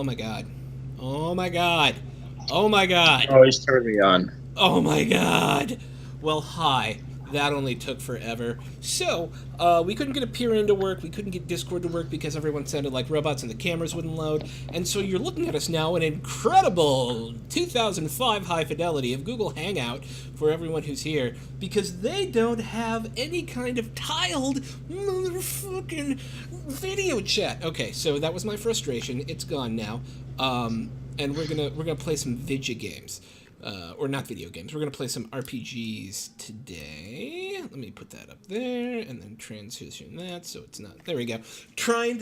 Oh my god. Oh my god. Oh my god. Always turn me on. Oh my god. Well, hi. That only took forever. So, we couldn't get Appearing to work, we couldn't get Discord to work because everyone sounded like robots and the cameras wouldn't load. And so you're looking at us now in incredible 2005 high fidelity of Google Hangout for everyone who's here because they don't have any kind of tiled motherfucking video chat. Okay, so that was my frustration. It's gone now. And we're gonna play some video games. Or not video games. We're gonna play some RPGs today. Let me put that up there, and then transition that so it's not. There we go.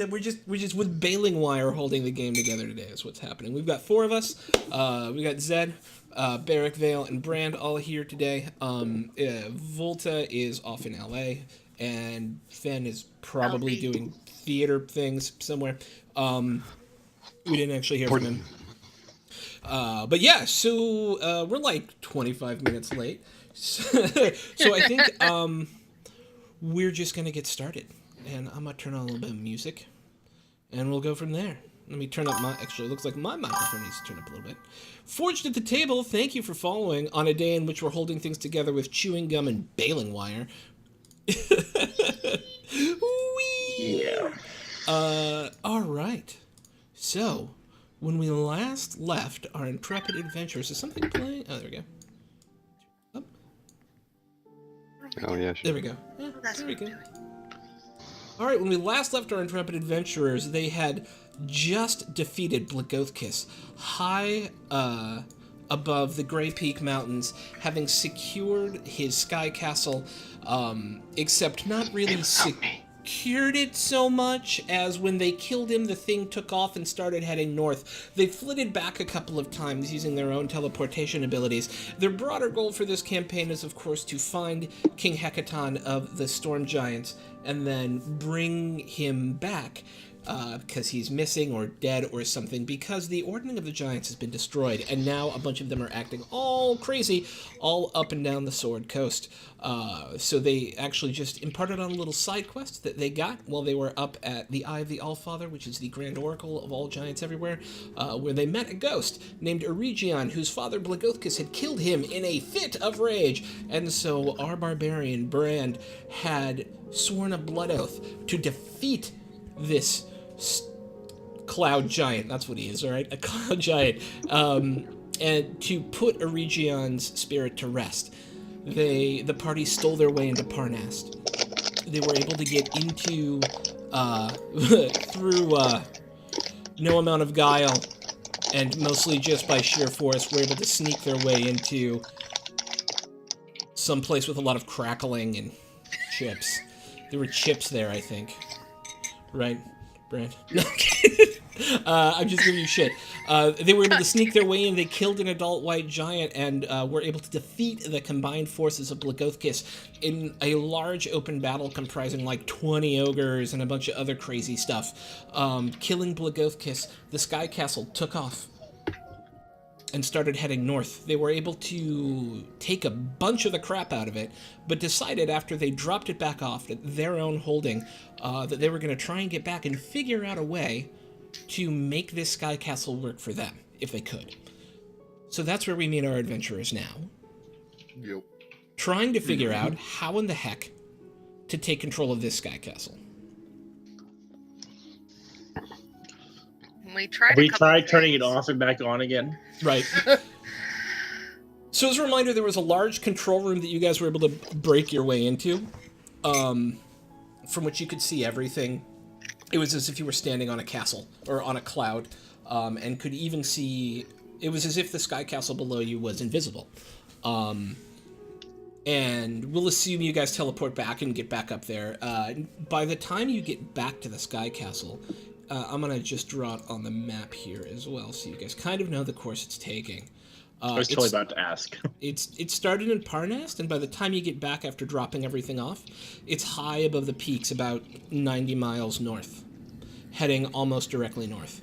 We're just with baling wire holding the game together today. Is what's happening. We've got 4 of us. We got Zed, Barrick, Vale, and Brand all here today. Volta is off in LA, and Fen is probably doing theater things somewhere. We didn't actually hear from him. But yeah, so we're like 25 minutes late. So I think we're just going to get started. And I'm going to turn on a little bit of music. And we'll go from there. Let me turn up my... Actually, it looks like my microphone needs to turn up a little bit. Forged at the Table, thank you for following on a day in which we're holding things together with chewing gum and baling wire. Yeah. All right. So... when we last left our intrepid adventurers, is something playing? Oh, there we go. Up. Oh, yeah. Sure. There we go. Yeah, there we go. All right, when we last left our intrepid adventurers, they had just defeated Blagothkis high above the Grey Peak Mountains, having secured his sky castle, except not really secured it so much as when they killed him, the thing took off and started heading north. They flitted back a couple of times using their own teleportation abilities. Their broader goal for this campaign is, of course, to find King Hecaton of the Storm Giants and then bring him back because he's missing or dead or something, because the Ordning of the Giants has been destroyed, and now a bunch of them are acting all crazy all up and down the Sword Coast. So they actually just imparted on a little side quest that they got while they were up at the Eye of the Allfather, which is the Grand Oracle of all giants everywhere, where they met a ghost named Eregion, whose father Blagothkis had killed him in a fit of rage. And so our barbarian Brand had sworn a blood oath to defeat this cloud giant. That's what he is, all right? A cloud giant. And to put Eregion's spirit to rest. The party stole their way into Parnast. They were able to get into, through no amount of guile, and mostly just by sheer force, were able to sneak their way into some place with a lot of crackling and chips. There were chips there, I think. Right, Brand? No, I'm just giving you shit. They were able to sneak their way in. They killed an adult white giant and were able to defeat the combined forces of Blagothkis in a large open battle comprising like 20 ogres and a bunch of other crazy stuff. Killing Blagothkis, the Sky Castle took off and started heading north. They were able to take a bunch of the crap out of it, but decided after they dropped it back off at their own holding that they were going to try and get back and figure out a way to make this Sky Castle work for them, if they could. So that's where we meet our adventurers now. Yep. Trying to figure out how in the heck to take control of this Sky Castle. We tried turning it off and back on again. Right. So as a reminder, there was a large control room that you guys were able to break your way into, from which you could see everything. It was as if you were standing on a castle, or on a cloud, and could even see... It was as if the Sky Castle below you was invisible. And we'll assume you guys teleport back and get back up there. By the time you get back to the Sky Castle... I'm going to just draw it on the map here as well, so you guys kind of know the course it's taking. I was totally about to ask. It started in Parnast, and by the time you get back after dropping everything off, it's high above the peaks, about 90 miles north, heading almost directly north.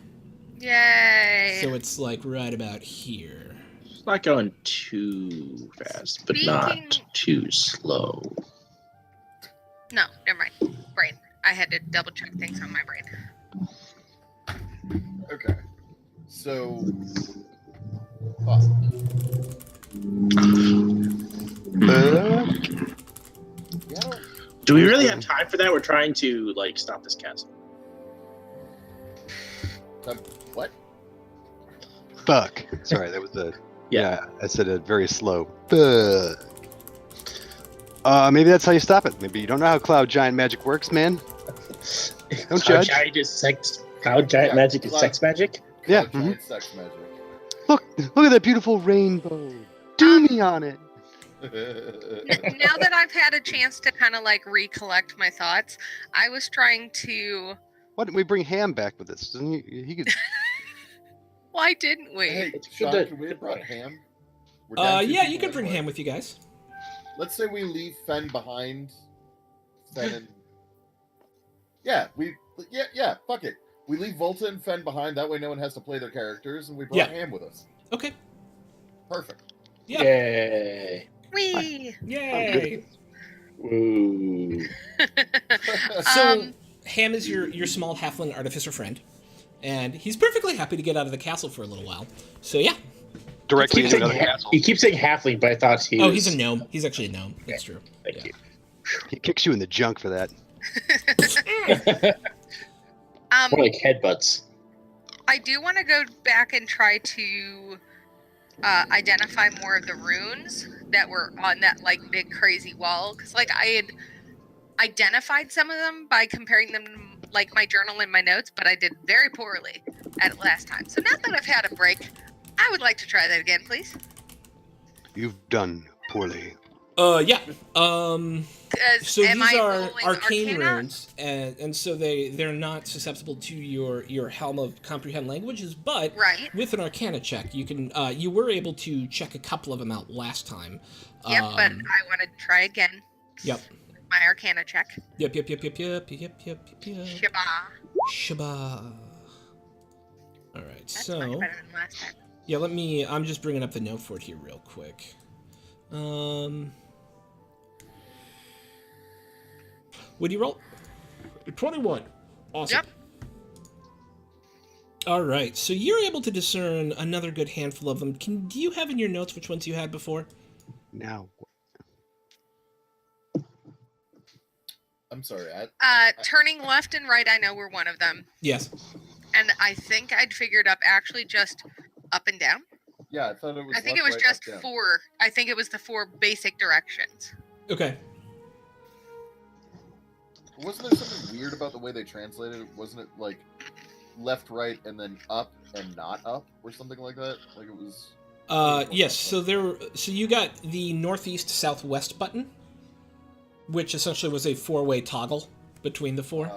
Yay! So it's like right about here. It's not going too fast, but not too slow. No, never mind. Brain. I had to double check things on my brain. Okay. So, fuck. Yeah. Do we really have time for that? We're trying to like stop this castle. What? Fuck. Sorry, that was a. Yeah. I said it very slow. Fuck. Maybe that's how you stop it. Maybe you don't know how cloud giant magic works, man. Don't judge. Cloud giant magic is sex magic. Yeah. Cloud giant sex magic. Look at that beautiful rainbow. Do me on it. Now that I've had a chance to kind of like recollect my thoughts, I was trying to. Why didn't we bring Ham back with us? Doesn't he could. Why didn't we? Hey, It's Sean, good. can we have brought Ham? We're down two Yeah, people you can bring anyway. Ham with you guys. Let's say we leave Fen behind. Fen and... Yeah, fuck it. We leave Volta and Fen behind, that way no one has to play their characters, and we brought Ham with us. Okay. Perfect. Yeah. Yay! Wee. Yay. Woo! So Ham is your small halfling artificer friend, and he's perfectly happy to get out of the castle for a little while. So yeah. Directly into another castle. He keeps saying halfling, but I thought he was... Oh, he's a gnome. He's actually a gnome. That's true. Thank you. He kicks you in the junk for that. More like headbutts. I do want to go back and try to identify more of the runes that were on that like big crazy wall, because like I had identified some of them by comparing them to like my journal and my notes, but I did very poorly at it last time. So now that I've had a break, I would like to try that again, please. You've done poorly. Yeah. So am these I are rolling arcane Arcana? runes, and so they're not susceptible to your Helm of Comprehend Languages, but Right. with an Arcana check, you can you were able to check a couple of them out last time. Yep, but I want to try again. Yep. With my Arcana check. Yep. Shiba. Shaba. All right. That's So much better than last time. yeah, I'm just bringing up the note for it here real quick. What do you roll? 21. Awesome. Yep. All right, so you're able to discern another good handful of them. Do you have in your notes which ones you had before? Now. I'm sorry. Turning left and right, I know were one of them. Yes. And I think I'd figured up actually just up and down. Yeah, I thought it was. I think left, it was right, just up, down. 4. I think it was the 4 basic directions. Okay. Wasn't there something weird about the way they translated it? Wasn't it like left, right, and then up and not up, or something like that? Like it was. Yes. So you got the northeast southwest button, which essentially was a 4-way toggle between the 4.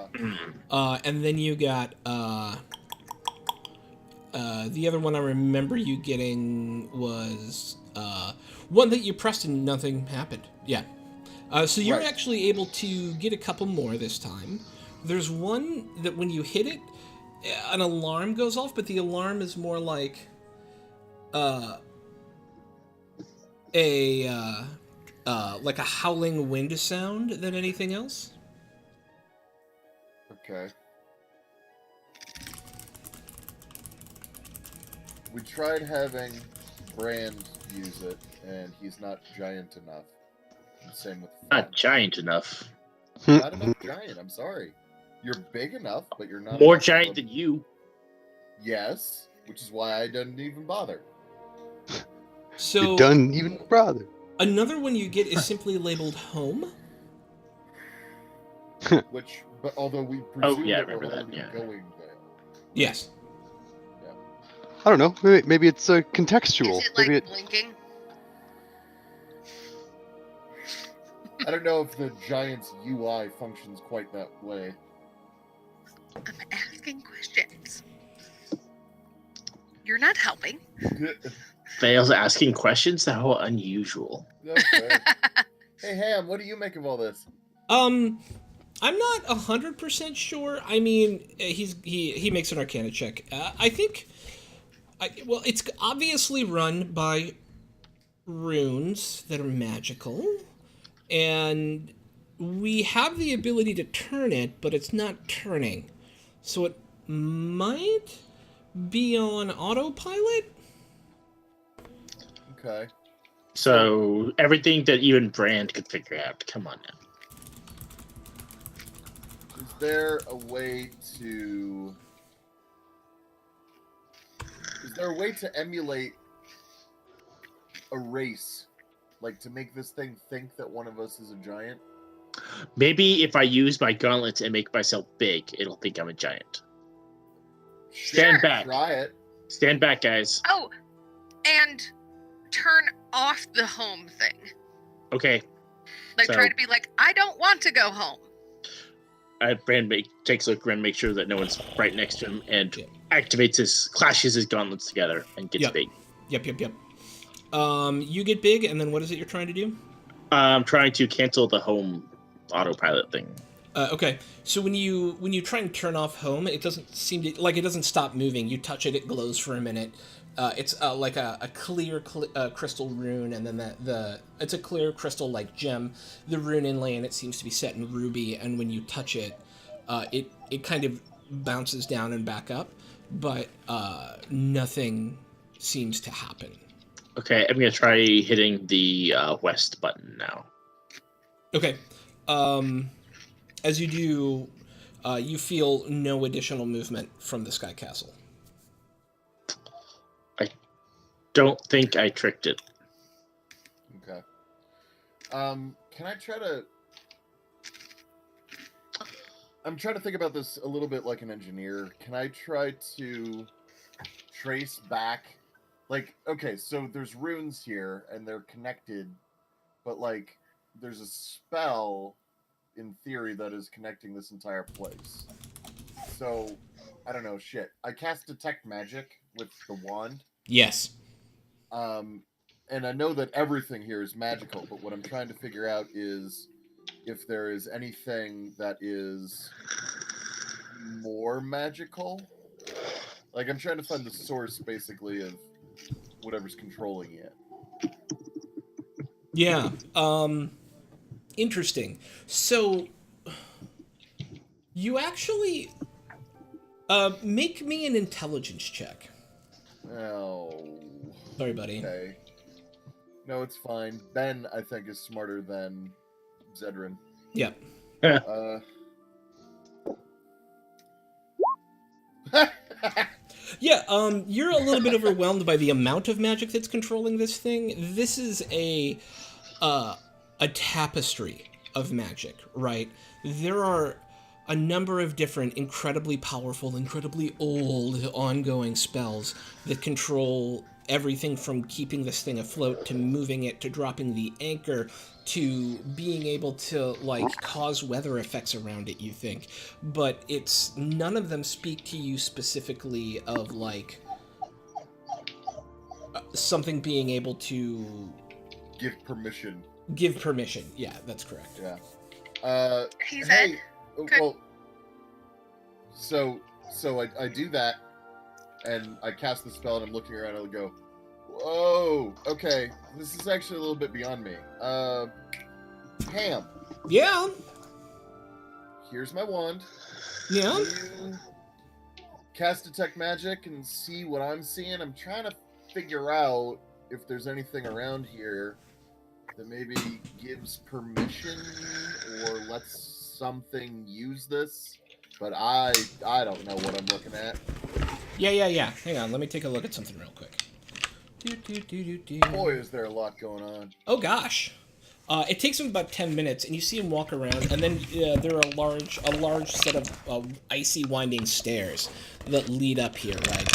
And then you got the other one I remember you getting was one that you pressed and nothing happened. Yeah. So you're actually able to get a couple more this time. There's one that when you hit it, an alarm goes off, but the alarm is more like a howling wind sound than anything else. Okay. We tried having Brand use it, and he's not giant enough. Same with Not giant enough. Not enough giant. I'm sorry. You're big enough, but you're not More enough giant of- than you. Yes, which is why I didn't even bother. So You're done even brother. another one you get is simply labeled home. Which, but although we presume yeah, I that we're remember that, already yeah. going there. Yes. I don't know. Maybe it's contextual. Is it like Maybe blinking? I don't know if the Giants UI functions quite that way. I'm asking questions. You're not helping. Fails asking questions? How unusual. Okay. Hey Ham, what do you make of all this? I'm not 100% sure. I mean, he makes an Arcana check. I think, well, it's obviously run by runes that are magical, and we have the ability to turn it, but it's not turning. So it might be on autopilot. Okay. So everything that even Brand could figure out. Come on now. Is there a way to emulate a race, like to make this thing think that one of us is a giant? Maybe if I use my gauntlets and make myself big, it'll think I'm a giant. Stand Sure. back. Try it. Stand back, guys. Oh, and turn off the home thing. Okay. Like, So- try to be like, I don't want to go home. Brand takes a look around, make sure that no one's right next to him, and Yeah. clashes his gauntlets together and gets Yep. big. Yep. You get big, and then what is it you're trying to do? I'm trying to cancel the home autopilot thing. Okay, so when you try and turn off home, it doesn't seem to it doesn't stop moving. You touch it, it glows for a minute. It's like a clear crystal rune, and then it's a clear crystal like gem. The rune inlay in it seems to be set in ruby, and when you touch it, it kind of bounces down and back up, but nothing seems to happen. Okay, I'm gonna try hitting the west button now. Okay. As you do, you feel no additional movement from the Sky Castle. I don't think I tricked it. Okay. Can I try to... I'm trying to think about this a little bit like an engineer. Can I try to trace back... Like, okay, so there's runes here, and they're connected, but, like, there's a spell, in theory, that is connecting this entire place. So, I don't know, shit. I cast Detect Magic with the wand. Yes. And I know that everything here is magical, but what I'm trying to figure out is if there is anything that is more magical. Like, I'm trying to find the source, basically, of whatever's controlling it. Yeah. Interesting. So, you actually make me an intelligence check. Oh. Sorry, buddy. Okay. No, it's fine. Ben, I think, is smarter than Zedrin. Yep. Yeah, you're a little bit overwhelmed by the amount of magic that's controlling this thing. This is a tapestry of magic, right? There are a number of different incredibly powerful, incredibly old ongoing spells that control everything from keeping this thing afloat to moving it to dropping the anchor to being able to like cause weather effects around it, you think. But it's none of them speak to you specifically of like something being able to Give permission. give permission. Yeah, that's correct. Yeah. He said, Hey, Good. well, so I do that, and I cast the spell, and I'm looking around, and I go, whoa, okay, this is actually a little bit beyond me. Pam, Yeah. here's my wand. Yeah. You cast Detect Magic and see what I'm seeing. I'm trying to figure out if there's anything around here that maybe gives permission or lets something use this, but I don't know what I'm looking at. Yeah. Hang on, let me take a look at something real quick. Boy, is there a lot going on. Oh gosh. It takes him about 10 minutes, and you see him walk around, and then there are a large set of icy winding stairs that lead up here, right?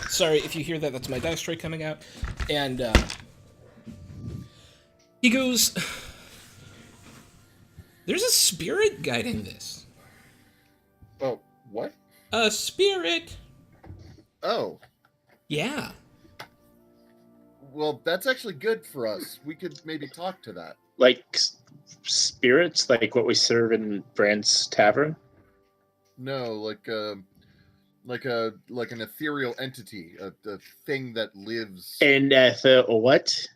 Sorry if you hear that, that's my dice tray coming out. And he goes, there's a spirit guiding this. Oh, what? A spirit? Oh, Yeah. well, that's actually good for us. We could maybe talk to that. Like spirits, like what we serve in Brand's Tavern. No, like an ethereal entity, a thing that lives. And what?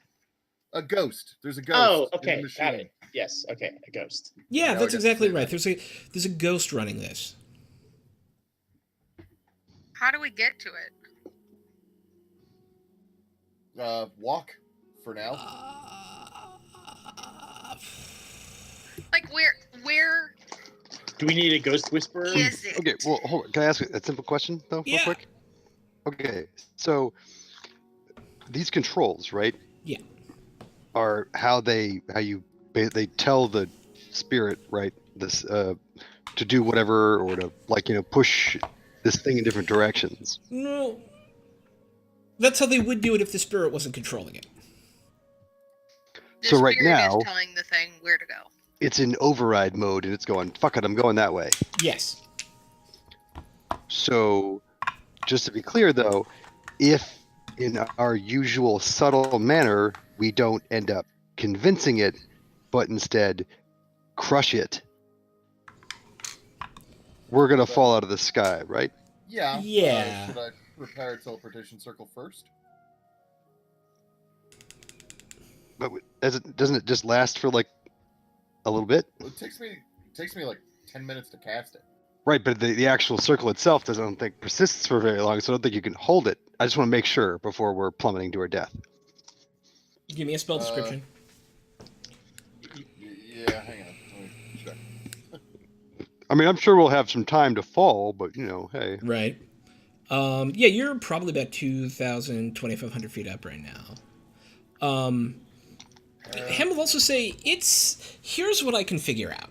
A ghost. There's a ghost. Oh, in the okay, machine. got it. Yes, okay, a ghost. Yeah, No, that's I didn't exactly say right. that. There's a ghost running this. How do we get to it? Walk for now. Like where Do we need a ghost whisperer? is it? Okay, well, hold on. Can I ask a simple question though, real Yeah. quick? Okay, so these controls, right? Yeah. Are they tell the spirit, right? This to do whatever or to push this thing in different directions. No. That's how they would do it if the spirit wasn't controlling it. The So right spirit now- is telling the thing where to go. It's in override mode and it's going, fuck it, I'm going that way. Yes. So, just to be clear though, if in our usual subtle manner we don't end up convincing it, but instead crush it, we're gonna fall out of the sky, right? Yeah. Yeah. Should I prepare a teleportation circle first? But doesn't it just last for like a little bit? Well, it takes me like 10 minutes to cast it. Right, but the actual circle itself I don't think persists for very long, so I don't think you can hold it. I just want to make sure before we're plummeting to our death. Give me a spell description. Yeah, hang on. Let me check. I mean, I'm sure we'll have some time to fall, but hey. Right. Yeah, you're probably about 2,000, 2,500 feet up right now. Hem will also say, here's what I can figure out.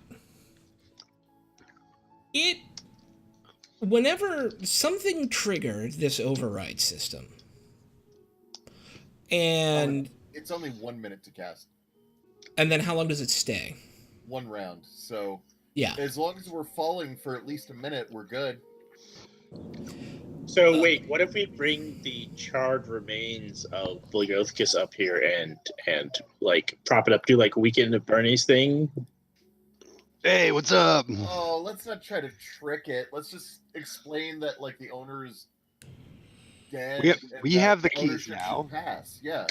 Whenever something triggered this override system, and It's only 1 minute to cast. and then how long does it stay? 1 round. So Yeah. as long as we're falling for at least a minute, we're good. So wait, what if we bring the charred remains of Blagothkus up here and like prop it up, do like Weekend at Bernie's thing? Hey, what's up? Oh, let's not try to trick it. Let's just explain that like the owner is dead. We and have the that keys ownership now. should pass. Yeah.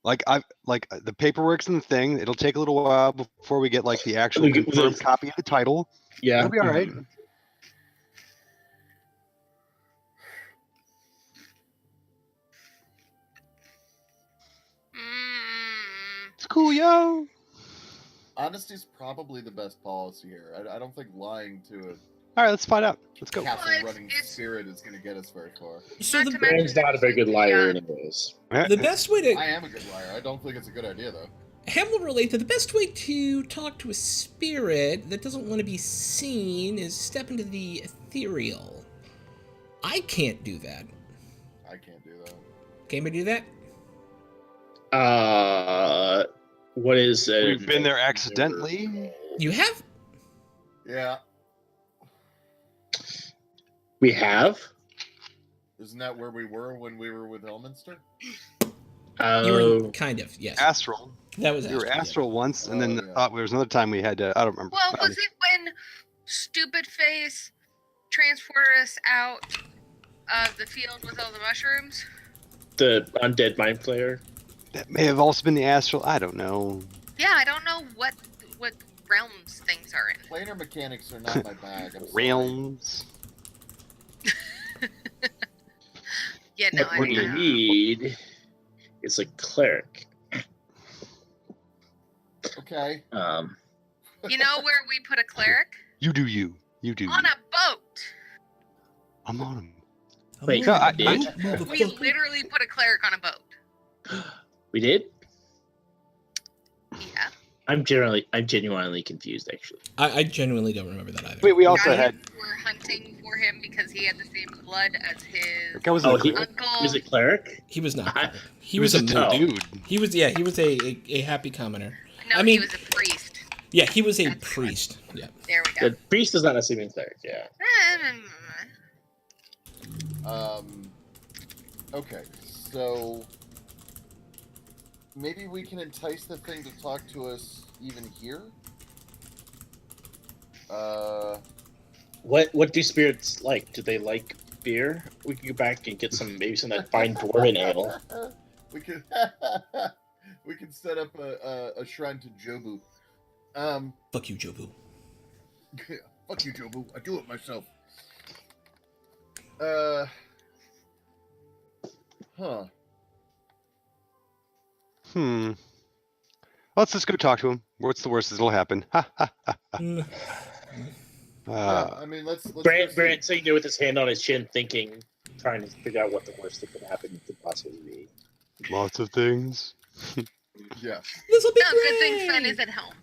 Like the paperwork's in the thing. It'll take a little while before we get like the actual We get- confirmed copy of the title. Yeah. It'll be all right. It's cool, yo. Honesty's probably the best policy here. I don't think lying to All right, let's find out. Let's a go. castle Well, running it's- spirit is going to get us very far. So Not to mention Baron's not a very good liar, Yeah. anyways. the best way I to am a good liar. I don't think it's a good idea though. Ham will relate that the best way to talk to a spirit that doesn't want to be seen is step into the ethereal. I can't do that. I can't do that. Can we do that? What is it? We've been there accidentally. You have? Yeah. We have? Isn't that where we were when we were with Elminster? You were kind of, yes. Astral. That was We were yeah. astral once, and then Oh, yeah. there was another time we had to. I don't remember. Well, was it when Stupid Face transported us out of the field with all the mushrooms? The undead mind player? That may have also been the astral. I don't know. Yeah, I don't know what realms things are in. Planar mechanics are not my bag. I'm sorry. Realms. Yeah, no, What we need is a cleric. Okay. You know where we put a cleric? You do you. You do. On you. a boat. I'm on him. Wait, No, I- We literally put a cleric on a boat. We did? Yeah. I'm genuinely confused, actually. I genuinely don't remember that either. Wait, we also Guys had. were hunting for him because he had the same blood as his That was Oh, a he uncle. was a cleric? He was not. I- He was a just moot. dude. He was a happy commoner. No, I mean- he was a priest. Yeah, he was a That's right. priest. Yeah. There we go. The priest does not necessarily mean cleric, yeah. Okay, so maybe we can entice the thing to talk to us even here. What do spirits like? Do they like beer? We could go back and get some maybe some of that fine dwarven ale. We could we could set up a shrine to Jobu. Fuck you, Jobu. Fuck you, Jobu. I do it myself. Huh. Let's just go talk to him. What's the worst that'll happen? Ha ha ha. Mm, Yeah, I mean, let's go Brand see. sitting there with his hand on his chin, thinking, trying to figure out what the worst that could happen could possibly be. Lots of things. Yeah. this will be No, great. good thing Fen is at home.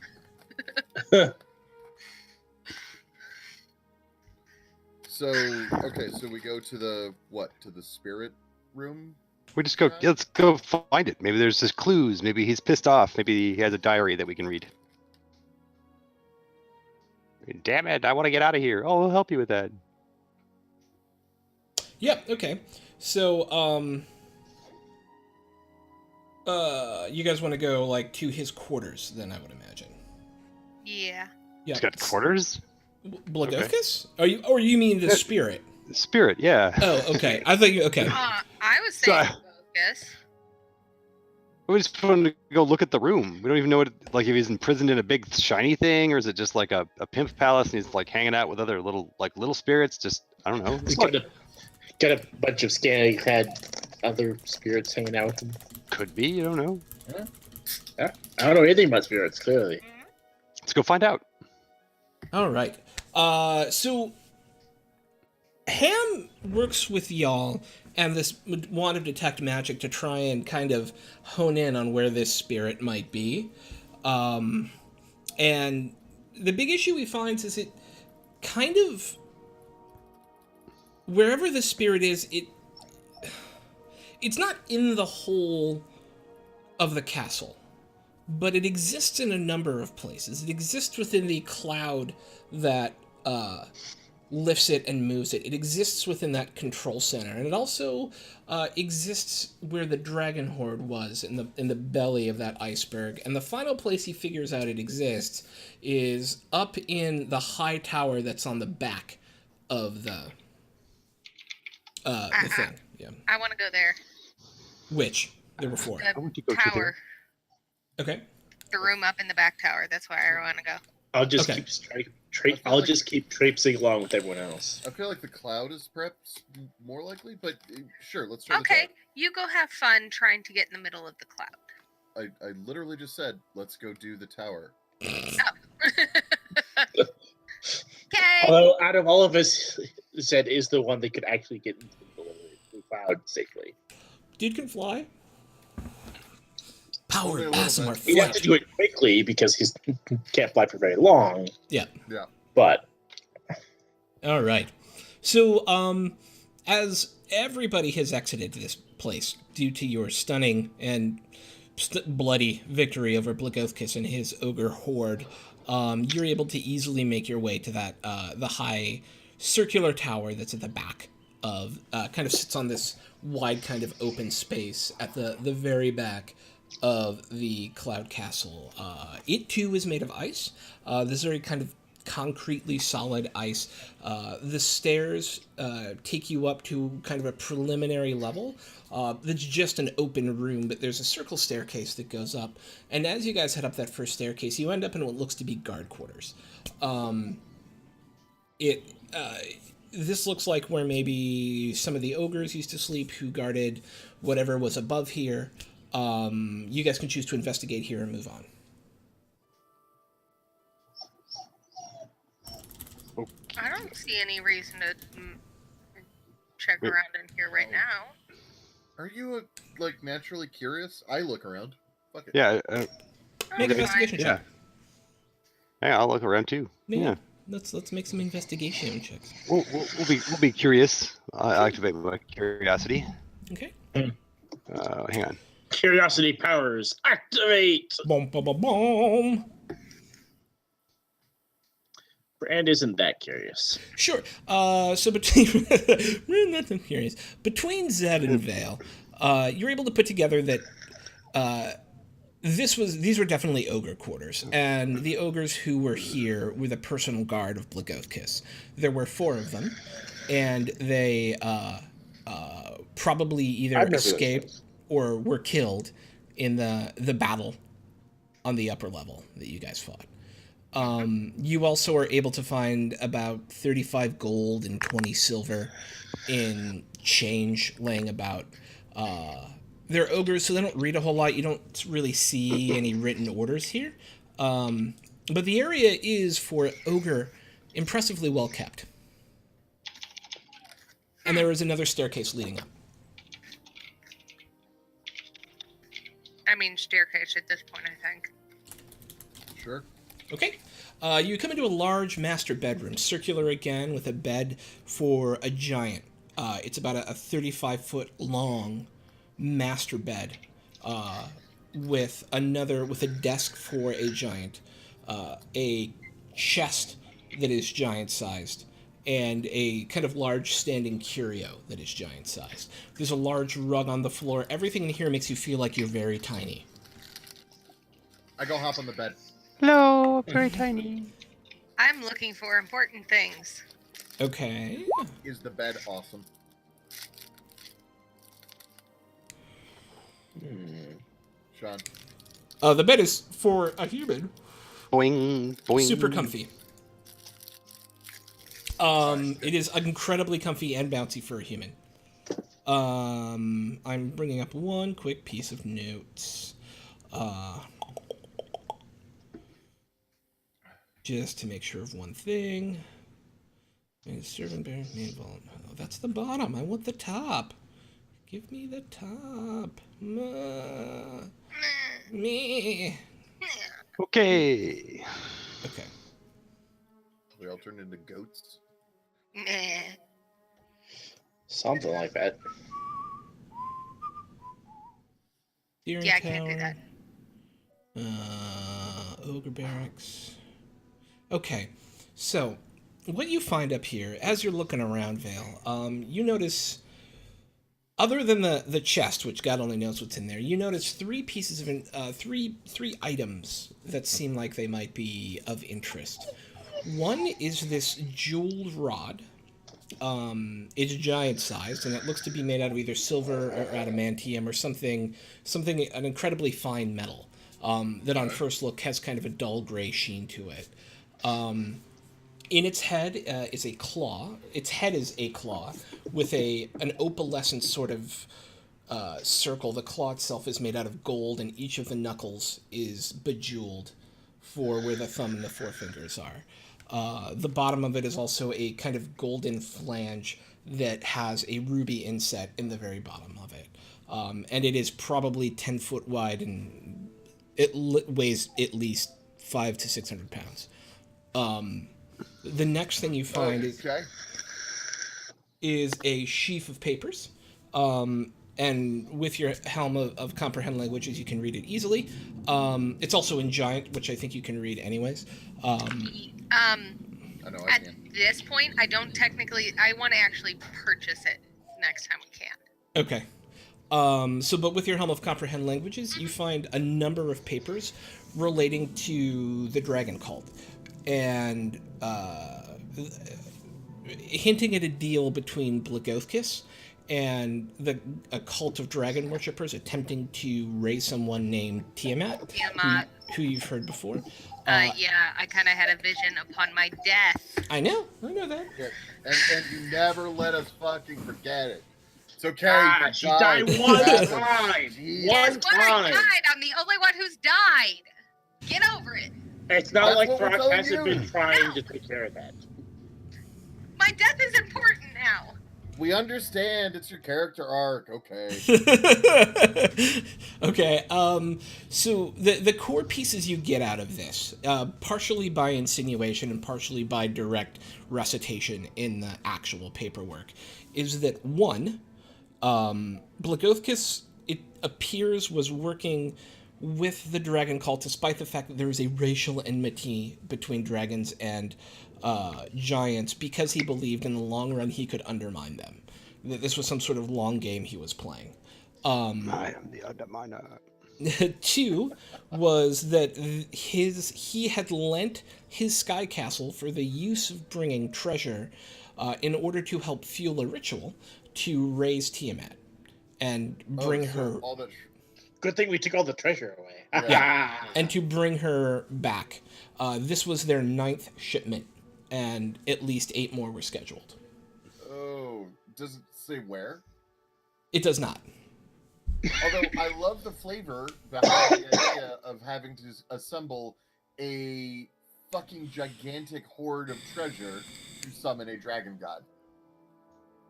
So okay, so we go to the what? To the spirit room? We just go. Let's go find it. Maybe there's just clues. Maybe he's pissed off. Maybe he has a diary that we can read. Damn it! I want to get out of here. Oh, I'll help you with that. Yep. Okay. So, you guys want to go like to his quarters? Then I would imagine. Yeah. Yeah. He's got quarters. Blagovkis? Are you? Or you mean the spirit? Spirit, yeah. Oh, okay. I thought you. Okay. I was saying focus. We just want him to go look at the room. We don't even know what, like, if he's imprisoned in a big shiny thing, or is it just like a pimp palace and he's like hanging out with other little spirits? Just, I don't know. He's got a bunch of scantily clad other spirits hanging out with him. Could be, you don't know. I don't know anything about spirits, clearly. Let's go find out. All right. So Ham works with y'all and this wand of detect magic to try and kind of hone in on where this spirit might be. And the big issue he finds is it kind of, wherever the spirit is, it's not in the whole of the castle, but it exists in a number of places. It exists within the cloud that lifts it and moves it. It exists within that control center, and it also exists where the dragon horde was in the belly of that iceberg. And the final place he figures out it exists is up in the high tower that's on the back of the thing. Yeah. I want to go there. Which there were four. I want to go The to tower. Okay. The room up in the back tower. That's where I want to go. I'll just Okay. keep traipsing along with everyone else. I feel like the cloud is perhaps more likely, but sure, let's try Okay, this you go have fun trying to get in the middle of the cloud. out. I literally just said, let's go do the tower. Okay. Although, out of all of us, Zed is the one that could actually get into the cloud safely. Dude can fly. Only Power a little Asimar bit. You have to flight. do it quickly because he can't fly for very long. Yeah. Yeah. But All right. So, as everybody has exited this place due to your stunning and bloody victory over Blagovkis and his ogre horde, you're able to easily make your way to that the high circular tower that's at the back of kind of sits on this wide kind of open space at the very back of the cloud castle. It too is made of ice. This very kind of concretely solid ice. The stairs take you up to kind of a preliminary level. That's just an open room, but there's a circle staircase that goes up. And as you guys head up that first staircase, you end up in what looks to be guard quarters. This looks like where maybe some of the ogres used to sleep who guarded whatever was above here. You guys can choose to investigate here and move on. I don't see any reason to check around in here right now. Are you like naturally curious? I look around. Fuck it. Yeah, Make an Okay. investigation yeah. check. Yeah, I'll look around too. Yeah. Let's make some investigation checks. We'll be curious. I'll activate my curiosity. Okay. Hang on. curiosity powers activate. Boom, boom, boom, boom. Brand isn't that curious. Sure. So between we're not so curious. Between Zed and Vale, you're able to put together that these were definitely ogre quarters, and the ogres who were here were the personal guard of Blagovkis. There were 4 of them, and they probably either escaped or were killed in the battle on the upper level that you guys fought. You also are able to find about 35 gold and 20 silver in change laying about. They're ogres, so they don't read a whole lot. You don't really see any written orders here. But the area is, for ogre, impressively well kept. And there is another staircase leading up. I mean, staircase at this point, I think. Sure. Okay. You come into a large master bedroom, circular again, with a bed for a giant. It's about a 35-foot long master bed, with a desk for a giant, a chest that is giant-sized, and a kind of large standing curio that is giant-sized. There's a large rug on the floor. Everything in here makes you feel like you're very tiny. I go hop on the bed. Hello, very tiny. I'm looking for important things. Okay. Is the bed awesome? Sean. The bed is, for a human, Boing, boing. super comfy. It is incredibly comfy and bouncy for a human. I'm bringing up one quick piece of notes. Just to make sure of one thing. Servant bear, main vault. Oh, that's the bottom. I want the top. Give me the top. Me. Okay. Okay. We all turned into goats. Meh. Something like that. Steering Yeah, I can't do tower. that. Ogre barracks. Okay, so what you find up here, as you're looking around, Vale, you notice, other than the chest, which God only knows what's in there, you notice three pieces of three items that seem like they might be of interest. One is this jeweled rod. It's giant-sized, and it looks to be made out of either silver or adamantium or something, an incredibly fine metal. That on first look has kind of a dull gray sheen to it. In its head is a claw. Its head is a claw with an opalescent sort of circle. The claw itself is made out of gold, and each of the knuckles is bejeweled for where the thumb and the forefingers are. The bottom of it is also a kind of golden flange that has a ruby inset in the very bottom of it. And it is probably 10 foot wide, and it weighs at least 500 to 600 pounds. The next thing you find is a sheaf of papers. And with your helm of comprehend languages, you can read it easily. It's also in giant, which I think you can read anyways. I know I At can. this point, I don't technically. I want to actually purchase it next time we can. Okay. But with your helm of comprehend languages, you find a number of papers relating to the dragon cult, and hinting at a deal between Blagothkis and a cult of dragon worshippers attempting to raise someone named Tiamat, who you've heard before. Yeah, I kind of had a vision upon my death. I know that. Yeah. And you never let us fucking forget it. It's okay. you She died one time. Jeez. One Yes, but I time. died. I'm the only one who's died. Get over it. It's not That's like what we're Brock telling hasn't you. been trying to take care of that. My death is important now. We understand. It's your character arc. Okay. Okay, so the core pieces you get out of this, partially by insinuation and partially by direct recitation in the actual paperwork, is that one, Blagothkis, it appears, was working with the dragon cult despite the fact that there is a racial enmity between dragons and giants, because he believed in the long run he could undermine them. That this was some sort of long game he was playing. I am the underminer. Two was that he had lent his sky castle for the use of bringing treasure in order to help fuel a ritual to raise Tiamat and bring her. All that Good thing we took all the treasure away. Yeah, and to bring her back. This was their 9th shipment, and at least 8 more were scheduled. Oh, does it say where? It does not. Although I love the flavor behind the idea of having to assemble a fucking gigantic hoard of treasure to summon a dragon god.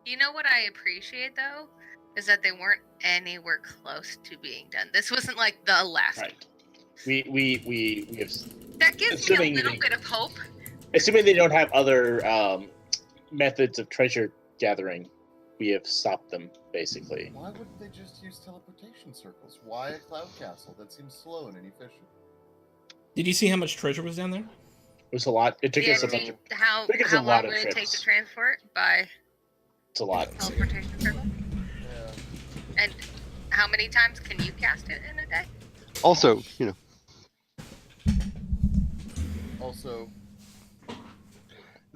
You know what I appreciate though is that they weren't anywhere close to being done. This wasn't like the last. Right. We have, That gives me a Assuming little they- bit of hope. assuming they don't have other methods of treasure gathering, we have stopped them basically. Why wouldn't they just use teleportation circles? Why a cloud castle? That seems slow and inefficient. Did you see how much treasure was down there? It was a lot. It took Yeah, us a bunch of. how took us a long lot would of it take trips. to transport by It's a lot. teleportation circle? Yeah. And how many times can you cast it in a day? Also, you know, Also,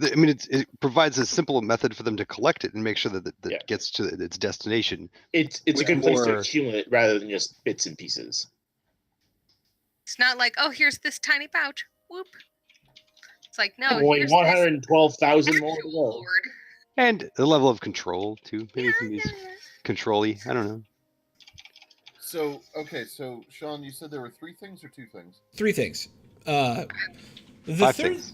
I mean, it provides a simple method for them to collect it and make sure that Yeah. gets to its destination. It's a With good place to more- accumulate rather than just bits and pieces. It's not like, oh, here's this tiny pouch. Whoop. It's like, no, Only here's 112,000 this more to actual go. hoard. And the level of control, too. Maybe Yeah, it can be yeah. control-y. I don't know. so Sean, you said there were 3 things or 2 things? 3 things. The 5 third. things.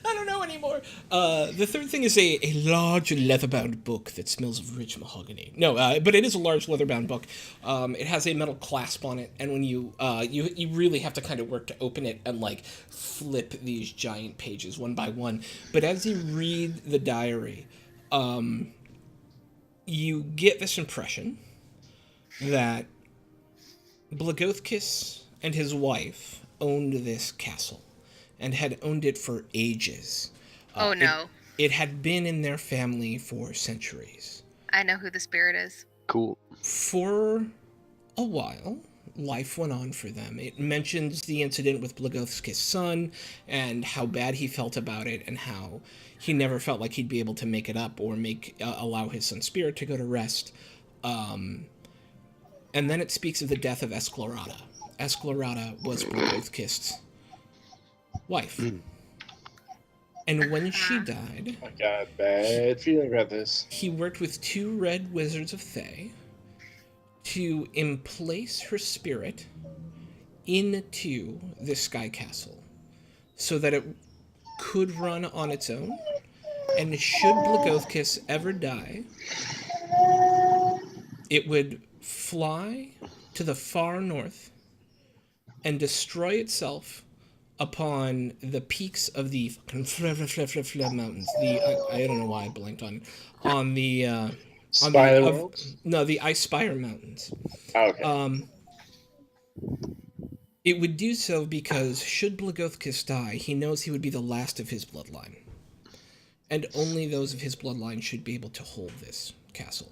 I don't know anymore. The third thing is a large leather-bound book that smells of rich mahogany. No, but it is a large leather-bound book. It has a metal clasp on it, and when you really have to kind of work to open it and like flip these giant pages one by one. But as you read the diary, you get this impression that Blagothkis and his wife owned this castle and had owned it for ages. Oh, no. It had been in their family for centuries. I know who the spirit is. Cool. For a while, life went on for them. It mentions the incident with Blagothkis' son and how bad he felt about it and how he never felt like he'd be able to make it up or allow his son's spirit to go to rest. And then it speaks of the death of Esclarada. Esclarada was Blagothkis' wife. And when she died, I got a bad feeling about this. he worked with 2 red wizards of Thay to emplace her spirit into the Sky Castle so that it could run on its own. And should Blagothkis ever die, it would fly to the far north and destroy itself upon the peaks of the fucking mountains. I don't know why I blanked on the Spider Worlds? no, the Ice Spire Mountains. Oh, okay. It would do so because should Blagothkis die, he knows he would be the last of his bloodline. And only those of his bloodline should be able to hold this castle.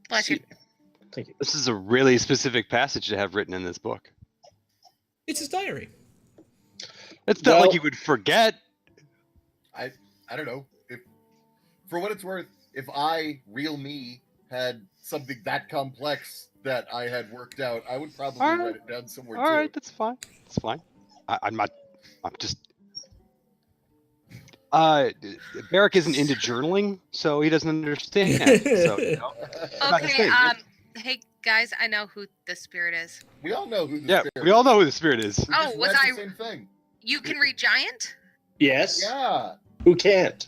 Bless you. Thank you. This is a really specific passage to have written in this book. It's his diary. It's not Well- like you would forget. I don't know. If for what it's worth, if I, real me, had something that complex that I had worked out, I would probably All right. write it down somewhere All too. right, that's fine. That's fine. I'm just. Barrick isn't into journaling, so he doesn't understand. So, you know. Not his Okay, thing, yeah. hey guys, I know who the spirit is. We all know who the Yeah, spirit we all know who the spirit is. We Oh, just was read I- the same thing. You can read giant? Yes. Yeah. Who can't?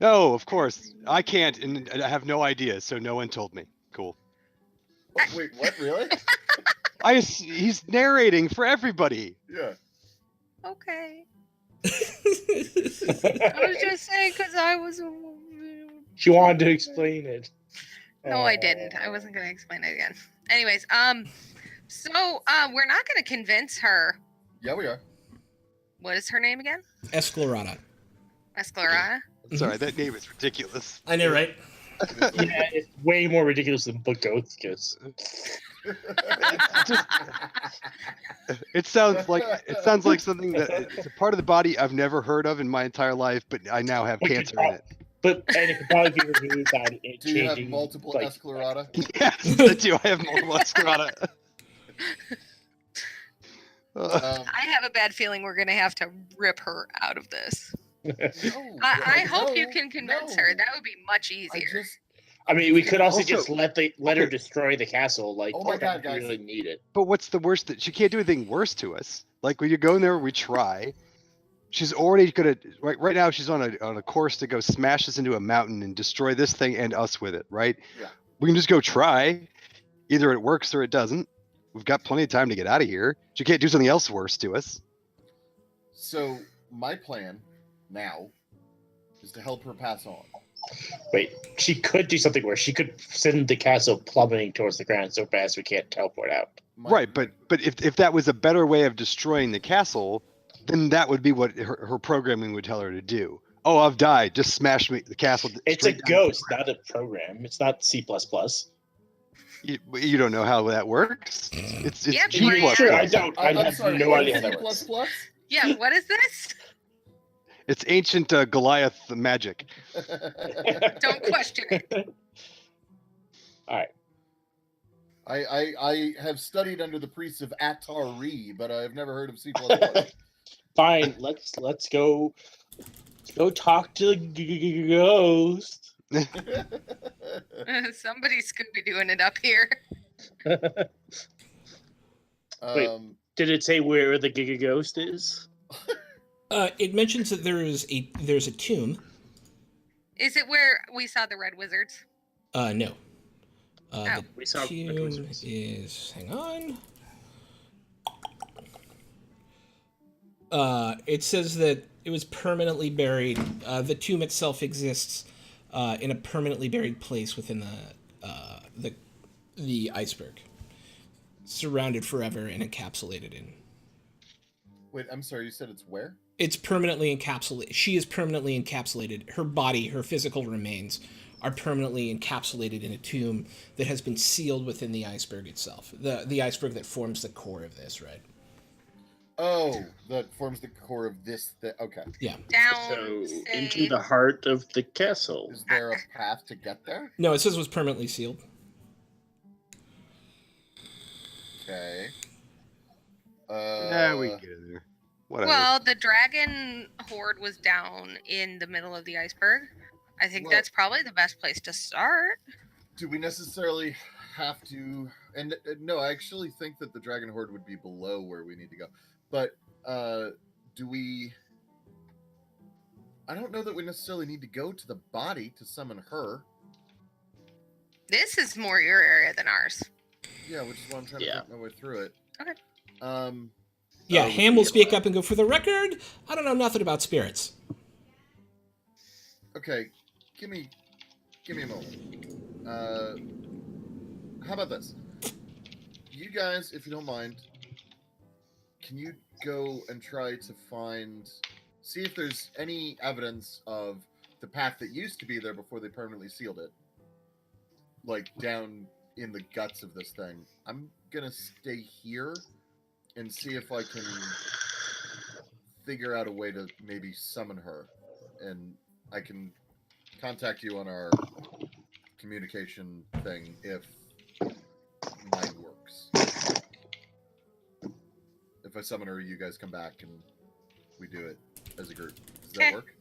No, of course. I can't, and I have no idea, so no one told me. Cool. Oh, wait, what? Really? He's narrating for everybody. Yeah. Okay. I was just saying because I was. She wanted to explain it. No, I didn't. I wasn't going to explain it again. Anyways, so we're not going to convince her. Yeah, we are. What is her name again? Esclarada. Esclarada? Sorry, that name is ridiculous. I know, right? Yeah, it's way more ridiculous than Blagothkis. It sounds like something that it's a part of the body I've never heard of in my entire life, but I now have We could cancer in it. And it could probably be removed by it Do you have changing, multiple like, Esclarada? Yes, I do. I have multiple Esclarada. I have a bad feeling we're going to have to rip her out of this. No, I hope no, you can convince no. her. That would be much I easier. I mean, we could also, Also- just let her destroy the castle. Like, Oh my God, we guys. really need it. But what's the worst that she can't do anything worse to us? Like when you go in there, we try. She's already gonna right now. She's on a course to go smash us into a mountain and destroy this thing and us with it. Right? Yeah. We can just go try. Either it works or it doesn't. We've got plenty of time to get out of here. She can't do something else worse to us. So my plan now is to help her pass on. Wait, she could do something worse. She could send the castle plummeting towards the ground so fast we can't teleport out. Right, but if that was a better way of destroying the castle, then that would be what her programming would tell her to do. Oh, I've died. Just smash me the castle. It's a straight down. ghost, not a program. It's not C++. You don't know how that works. It's Yeah, G++. Brian. Sure, I don't. I I'm have sorry, no what idea is how that works. C++? Yeah, what is this? It's ancient Goliath magic. Don't question it. All right. I have studied under the priests of Atari, but I've never heard of C++. Fine. Let's go. Go talk to the ghost. Somebody's Scooby doing it up here. Did it say where the Giga Ghost is? It mentions that there's a tomb. Is it where we saw the red wizards? No. The We saw tomb is. Hang on. It says that it was permanently buried. The tomb itself exists in a permanently buried place within the iceberg, surrounded forever and encapsulated in. Wait, I'm sorry. You said it's where? It's permanently encapsulated. She is permanently encapsulated. Her body, her physical remains, are permanently encapsulated in a tomb that has been sealed within the iceberg itself. The iceberg that forms the core of this, right? Oh, that forms the core of this. Okay. Yeah. Down. So say- into the heart of the castle. Is there a path to get there? No, it says it was permanently sealed. Okay. Yeah, we can get in there. Whatever. Well, the dragon horde was down in the middle of the iceberg. I think Well- that's probably the best place to start. Do we necessarily have to? And no, I actually think that the dragon horde would be below where we need to go. But do we? I don't know that we necessarily need to go to the body to summon her. This is more your area than ours. Yeah, which is why I'm trying to Yeah. think my way through it. Okay. Yeah, Oh, Ham will yeah. speak up and go, for the record, I don't know nothing about spirits. Okay, give me a moment. How about this? You guys, if you don't mind, can you go and try to see if there's any evidence of the path that used to be there before they permanently sealed it, like down in the guts of this thing. I'm gonna stay here and see if I can figure out a way to maybe summon her, and I can contact you on our communication thing if mine works. If I summon her, you guys come back and we do it as a group. Does that Okay. work?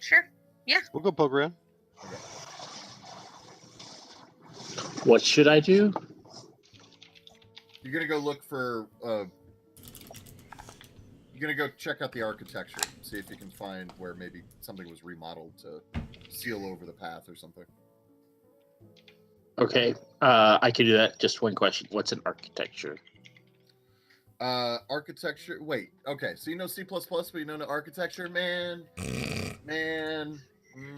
Sure. We'll go poke around. Okay. What should I do? You're gonna go look for. You're gonna go check out the architecture, see if you can find where maybe something was remodeled to seal over the path or something. Okay, I can do that. Just one question. What's an architecture? Architecture. Wait. Okay. So you know C++, but you know no architecture, man. Man.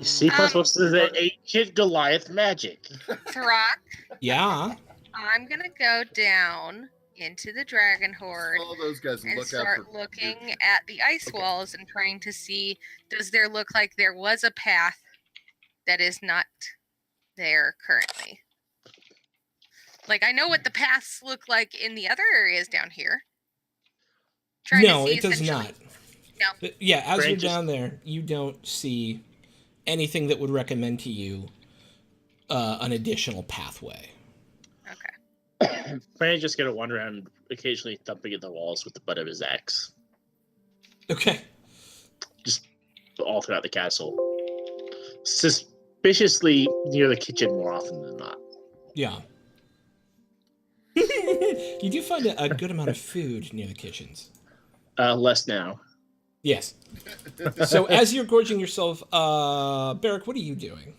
C++ is the ancient Goliath magic. Throck, Yeah. I'm gonna go down into the dragon horde Follow those guys and and look out start for. looking at the ice Okay. walls and trying to see, does there look like there was a path that is not there currently? Like, I know what the paths look like in the other areas down here. Trying to No, see it does essentially- not. No. But yeah, as Brand you're just- down there, you don't see anything that would recommend to you an additional pathway. Okay. Brandon's just gonna wander around, occasionally thumping at the walls with the butt of his axe, Okay. all throughout the castle. Suspicious suspiciously near the kitchen more often than not. Yeah. You do find a good amount of food near the kitchens. Less now. Yes. So as you're gorging yourself, Barrick, what are you doing?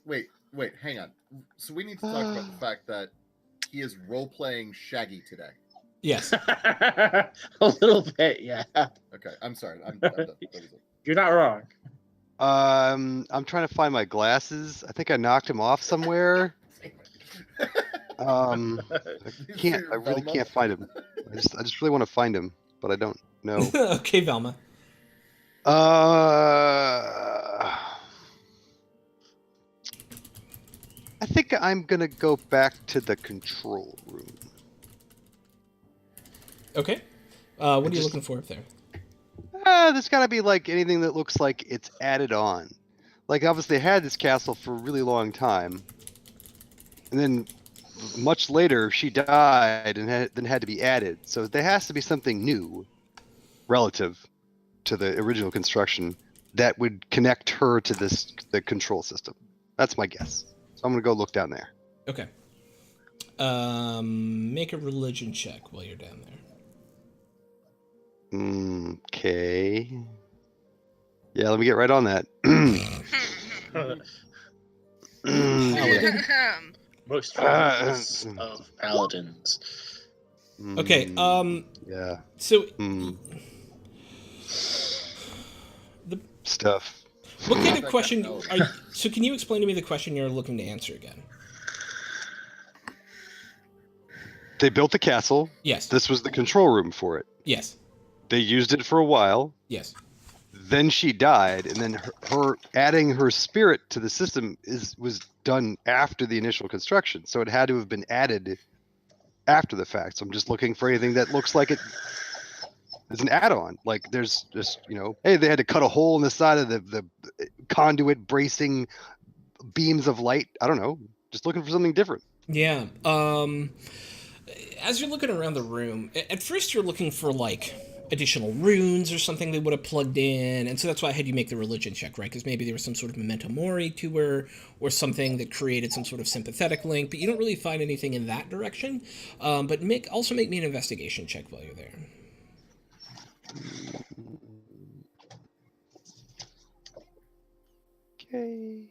Wait, hang on. So we need to talk about the fact that he is role-playing Shaggy today. Yes. A little bit, yeah. Okay, I'm sorry. I'm done. That was it. You're not wrong. I'm trying to find my glasses. I think I knocked them off somewhere. I can't. I really can't find them. I just really want to find them, but I don't know. Okay, Velma. I think I'm gonna go back to the control room. Okay. What are you looking for up there? There's gotta be like anything that looks like it's added on. Like obviously they had this castle for a really long time. And then much later she died and then had to be added. So there has to be something new relative to the original construction that would connect her to the control system. That's my guess. So I'm gonna go look down there. Okay. Make a religion check while you're down there. Okay. Yeah, let me get right on that. Most famous of paladins. Okay. Yeah. So Stuff. what kind of question are you, so can you explain to me the question you're looking to answer again? They built the castle. Yes. This was the control room for it. Yes. They used it for a while. Yes. Then she died, and then her adding her spirit to the system was done after the initial construction. So it had to have been added after the fact. So I'm just looking for anything that looks like it is an add-on. Like there's just, hey, they had to cut a hole in the side of the conduit bracing beams of light. I don't know. Just looking for something different. Yeah. As you're looking around the room, at first you're looking for like additional runes or something they would have plugged in, and so that's why I had you make the religion check, right? Because maybe there was some sort of memento mori to her, or something that created some sort of sympathetic link, but you don't really find anything in that direction. But also make me an investigation check while you're there. Okay.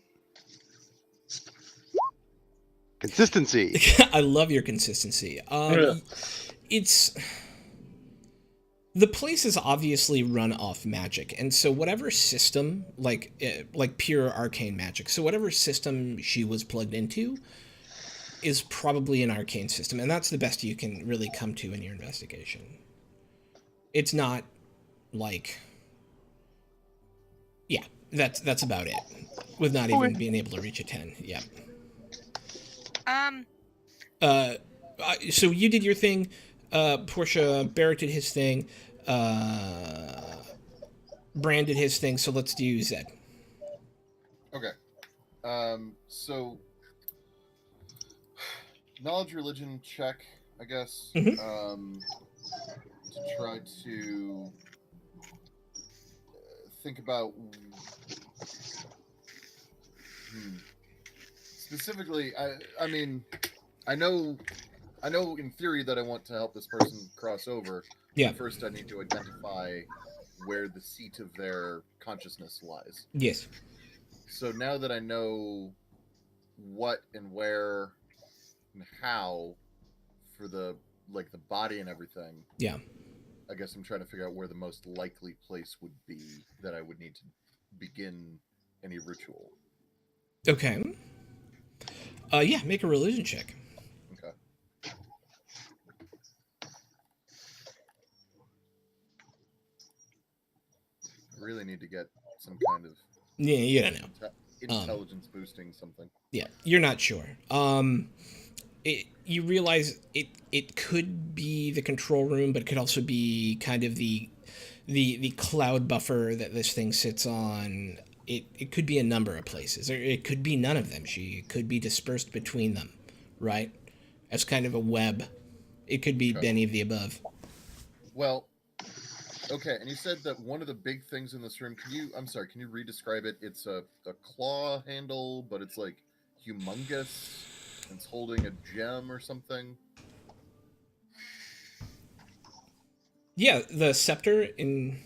Consistency. I love your consistency. It's the place is obviously run off magic, and so whatever system, like pure arcane magic, so whatever system she was plugged into is probably an arcane system, and that's the best you can really come to in your investigation. It's not like, yeah, that's about it, with not even being able to reach a 10. Yeah. So you did your thing, Portia. Barrett did his thing. Brand did his thing. So let's do Zed. Okay. So knowledge religion check, I guess. Mm-hmm. To try to think about. Specifically, I mean, I know in theory that I want to help this person cross over. Yeah. First, I need to identify where the seat of their consciousness lies. Yes. So now that I know what and where and how for the body and everything. Yeah. I guess I'm trying to figure out where the most likely place would be that I would need to begin any ritual. Okay. Yeah, make a religion check. Okay. I really need to get some kind of Yeah, you don't know. Intelligence boosting something. Yeah, you're not sure. You realize it could be the control room, but it could also be kind of the cloud buffer that this thing sits on. It could be a number of places, or it could be none of them. She could be dispersed between them, right? As kind of a web. It could be any of the above. Well, Okay, and you said that one of the big things in this room. I'm sorry. Can you re-describe it? It's a claw handle, but it's like humongous. And it's holding a gem or something. Yeah, the scepter in.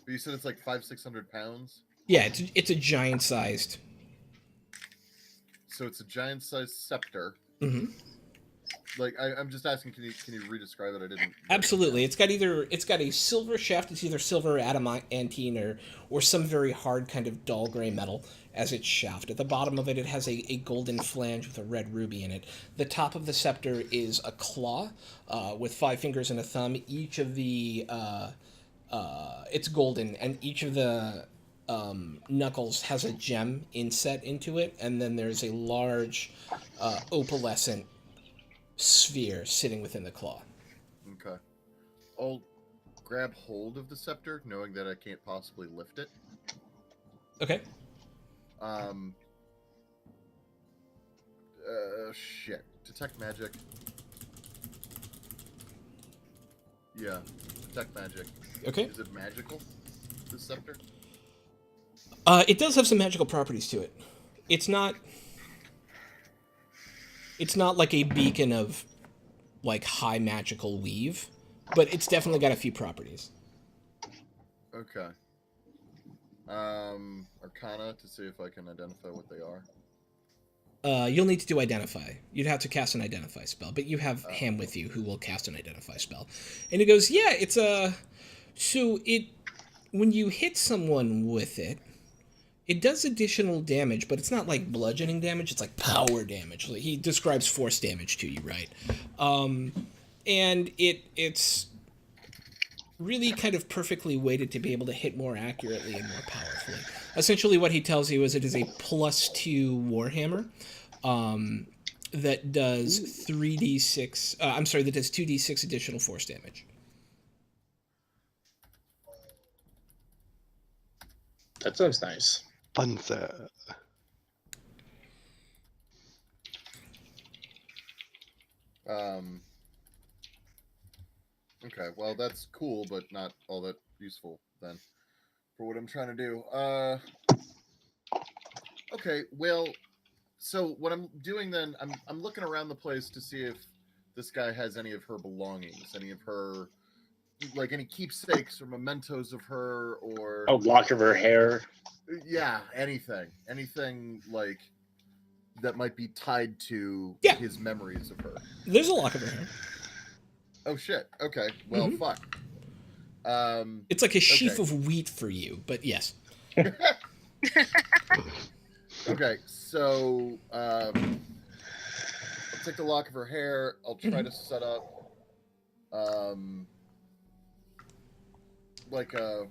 But you said it's like 500-600 pounds. Yeah, it's a giant-sized. So it's a giant-sized scepter. Mm-hmm. Like I'm just asking, can you re-describe it? I didn't. Absolutely, it's got a silver shaft. It's either silver or adamantine or some very hard kind of dull gray metal as its shaft. At the bottom of it, it has a golden flange with a red ruby in it. The top of the scepter is a claw with 5 fingers and a thumb. Each of the it's golden, and each of the knuckles has a gem inset into it, and then there's a large opalescent sphere sitting within the claw. Okay. I'll grab hold of the scepter, knowing that I can't possibly lift it. Okay. Shit. Detect magic. Yeah. Detect magic. Okay. Is it magical, this scepter? It does have some magical properties to it. It's not like a beacon of like high magical weave, but it's definitely got a few properties. Okay. Arcana to see if I can identify what they are. You'll need to do identify. You'd have to cast an identify spell, but you have Ham with you who will cast an identify spell. And he goes, yeah, it's a... So when you hit someone with it, it does additional damage, but it's not like bludgeoning damage, it's like power damage. Like he describes force damage to you, right? And it's really kind of perfectly weighted to be able to hit more accurately and more powerfully. Essentially what he tells you is it is a +2 warhammer that does 3d6... that does 2d6 additional force damage. That sounds nice. Funza. Okay, well that's cool, but not all that useful then for what I'm trying to do. Okay, well, so what I'm doing then, I'm looking around the place to see if this guy has any of her belongings, any of her, like any keepsakes or mementos of her, or A lock of her hair. yeah, anything like that might be tied to Yeah. his memories of her. There's a lock of her hair. Oh shit. Okay. Well, fuck. It's like a sheaf of wheat for you, but yes. Okay, so I'll take the lock of her hair. I'll try to set up like I